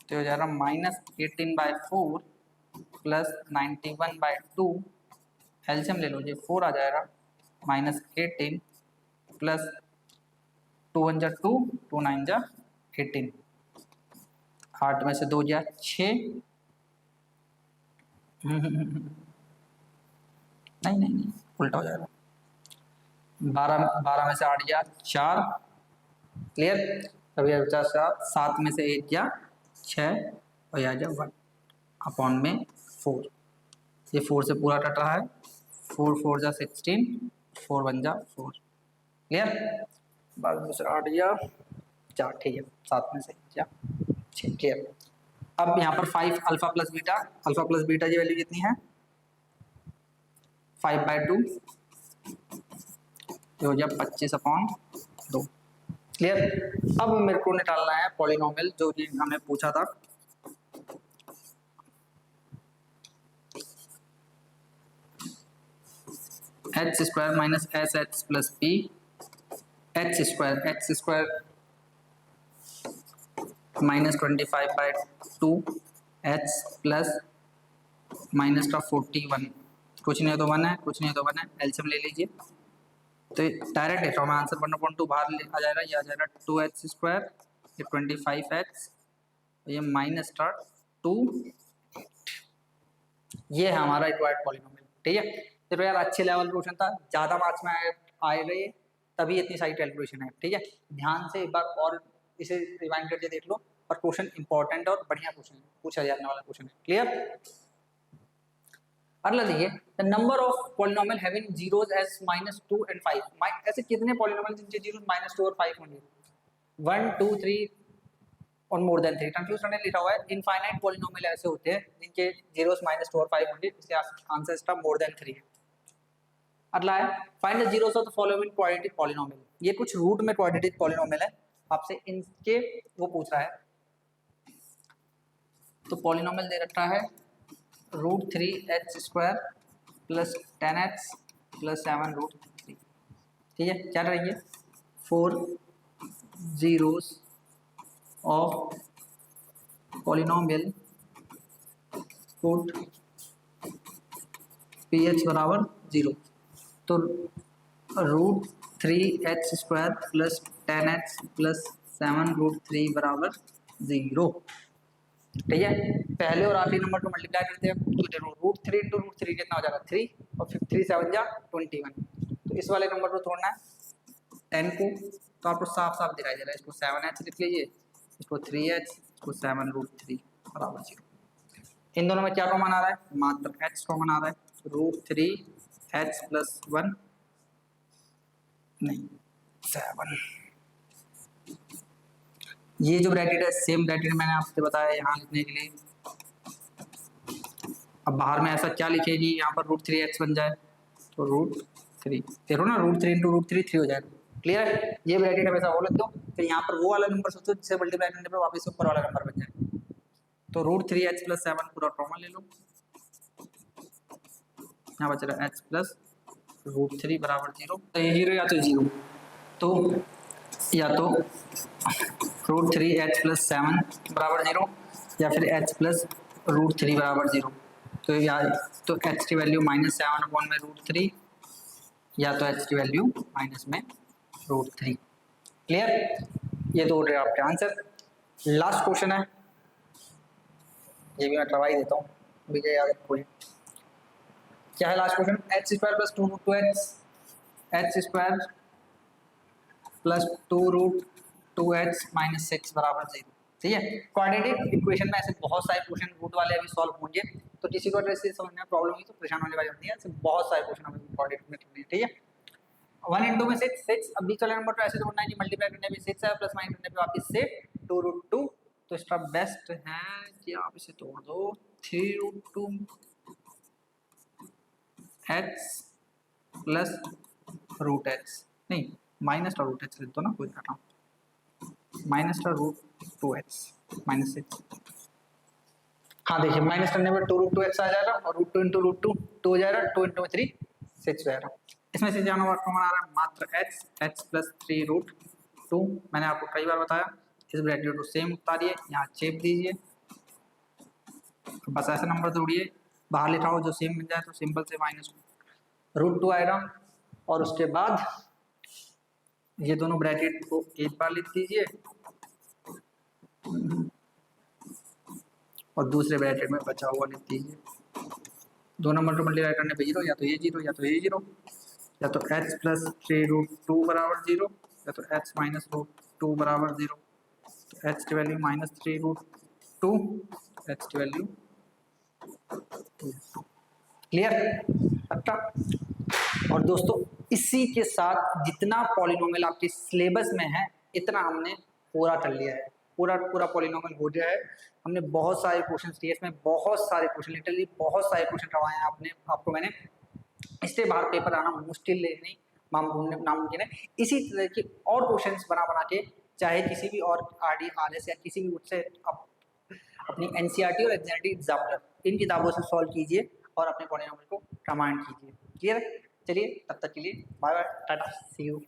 तो हो जाएगा -18/4 प्लस 91/2, एलसीएम ले लो जी 4 आ जाएगा, -18 प्लस 2 1 जा 2, 2 9 जा 18, 8 में से 2 जा 6, नहीं उल्टा हो जाएगा, 12 में से 8 जा 4, क्लियर। अभी बचा 7 में से 1 जा 6 और यह जा 1 अपॉन में 4, ये 4 से पूरा कट रहा है, 4 4 जा 16, 4 1 जा 4, क्लियर। 12 में से 8 जा 4, ठीक है, 7 में से 1 जा 6, क्लियर। अब यहाँ पर 5 अल्फा प्लस बीटा की वैल्यू कितनी है 5/2, हो जाए 25/2, क्लियर। अब मेरे को निकालना है पॉलिनोमियल जो कि हमें पूछा था, h square minus s h plus P, h square -25/2 h plus minus का 41, कुछ नहीं हो तो 1 है, कुछ नहीं हो तो 1 है, एलसीएम ले लीजिए। तो डायरेक्ट लिख रहा हूँ मैं आंसर 1/2 बाहर आ जाएगा, ये आ जाएगा 2h स्क्वायर, ये 25h, ये माइनस का 2, ये है हमारा रिक्वायर्ड पॉलिनोमियल, ठीक है। तो यार अच्छे लेवल क्वेश्चन था, ज़्यादा मार्क्स में आए गए तभी इतनी सारी कैलकुलेशन है, ठीक है। ध्यान से एक बार और इसे रिवाइंड करके देख लो, और क्वेश्चन इंपॉर्टेंट और बढ़िया क्वेश्चन पूछा जाने वाला क्वेश्चन है, क्लियर। अगला देखिए, the number of polynomial having zeros as -2 and 5, ऐसे कितने पॉलिनोमियल जिनके जीरोस -2 और 5 होंगे, 1 2 3 और मोर देन 3, कंफ्यूज करने लिखा हुआ है। इनफाइनाइट पॉलिनोमियल ऐसे होते हैं जिनके जीरोस -2 और 5 होंगे, इसलिए आंसर इसका मोर देन 3 है। अगला है find the zeros of the following quadratic polynomial, ये कुछ रूट में क्वाड्रेटिक पॉलिनोमियल है, आपसे इनके वो पूछ रहा है। तो पॉलिनोमियल दे रखा है √3h square plus 10h plus 7√3, ठीक है। क्या रहेंगे 4 zeros of polynomial put ph बराबर 0, तो √3h square plus 10h plus 7√3 बराबर 0, ठीक है। पहले और आखिरी नंबर को मल्टीप्लाई करते हैं, तो √3 इंटू √3 कितना हो जाएगा 3, और 3 7 जा 21, तो इस वाले नंबर को तोड़ना है 10 को, तो आपको साफ साफ दिखाई दे रहा है, इसको 7h लिख लीजिए, इसको 3h, इसको 7√3 बराबर 0। इन दोनों में क्या कॉमन आ रहा है, मात्र h कॉमन आ रहा है, √3h प्लस 1 नहीं 7, ये जो ब्रैकेट है सेम ब्रैकेट मैंने आपसे बताया यहाँ लिखने के लिए। अब बाहर में ऐसा क्या लिखेगी, यहाँ पर √3h बन जाए, तो √3 देखो ना, √3 इंटू √3 3 हो जाएगा, क्लियर है। ये ब्रैकेट हमेशा वो लिख दो, फिर यहाँ पर वो वाला नंबर सोचो जिससे मल्टीप्लाई करने पर वापस ऊपर वाला नंबर बन जाए, तो √3h प्लस 7 पूरा कॉमन ले लो, यहाँ बच रहा है h प्लस √3 बराबर 0, तो ये 0 या तो 0, तो या तो √3h प्लस 7 बराबर 0, या फिर h प्लस √3 बराबर 0, तो यार तो h की वैल्यू -7 अपॉन में √3, या तो h की वैल्यू माइनस में √3, क्लियर। ये दो हो आपके आंसर। लास्ट क्वेश्चन है, ये भी मैं करवा ही देता हूँ, विजय यादव कोई क्या है last question, h square plus 2√2h, h square plus 2√2h minus 6 बराबर 0, ठीक है। क्वाड्रेटिक इक्वेशन में ऐसे बहुत सारे क्वेश्चन रूट वाले अभी सॉल्व होंगे, तो किसी को ऐसे समझने में प्रॉब्लम हुई तो परेशान होने वाली होती है, ऐसे बहुत सारे क्वेश्चन हमें क्वाड्रेटिक में करने हैं, ठीक है। 1 इंटू में 6, अब बीच वाले नंबर को ऐसे जोड़ना है कि मल्टीप्लाई करने पे 6 है, प्लस माइनस करने पे वापस से 2√2, तो इसका बेस्ट है कि आप इसे तोड़ दो 3√2 h प्लस √h, नहीं माइनस का √h लिख दो ना, कोई करना माइनस का √2x -6। हाँ देखिए माइनस करने पर 2√2x आ जाएगा और √2 इंटू √2 2 हो जाएगा, 2 इंटू 3 6 हो जाएगा। इसमें से जाना फॉर्मूला आ रहा है मात्र x प्लस 3√2। मैंने आपको कई बार बताया, इस ब्रैकेट को सेम उतारिए, यहाँ चेप दीजिए, बस ऐसे नंबर जोड़िए, बाहर लिखा हो जो सेम मिल जाए तो सिंपल से -√2 आएगा। और उसके बाद ये दोनों ब्रैकेट को एक बार लिख दीजिए और दूसरे ब्रैकेट में बचा हुआ लिख दीजिए। दो नंबर को मल्टीप्लाई करने पे जीरो, या तो ये जीरो या तो ये जीरो, या तो x प्लस 3√2 बराबर जीरो, या तो x माइनस √2 बराबर जीरो। तो x की वैल्यू -3√2, x की वैल्यू क्लियर पक्का। और दोस्तों इसी के साथ जितना पॉलिनोमियल आपके सिलेबस में है इतना हमने पूरा कर लिया है, पूरा पॉलिनोमियल हो गया है। हमने बहुत सारे क्वेश्चन किए, इसमें बहुत सारे क्वेश्चन, लिटरली बहुत सारे क्वेश्चन करवाए हैं आपको मैंने। इससे बाहर पेपर आना मुश्किल नहीं नामुमकिन है। इसी तरह के और क्वेश्चंस बना के चाहे किसी भी और RD RS या किसी भी उससे अपनी NCERT और एग्जामिनेटिव एग्जामिनर इन किताबों से सॉल्व कीजिए और अपने पॉलिनोमियल को कमांड कीजिए। क्लियर? चलिए तब तक के लिए bye bye, tata, see you.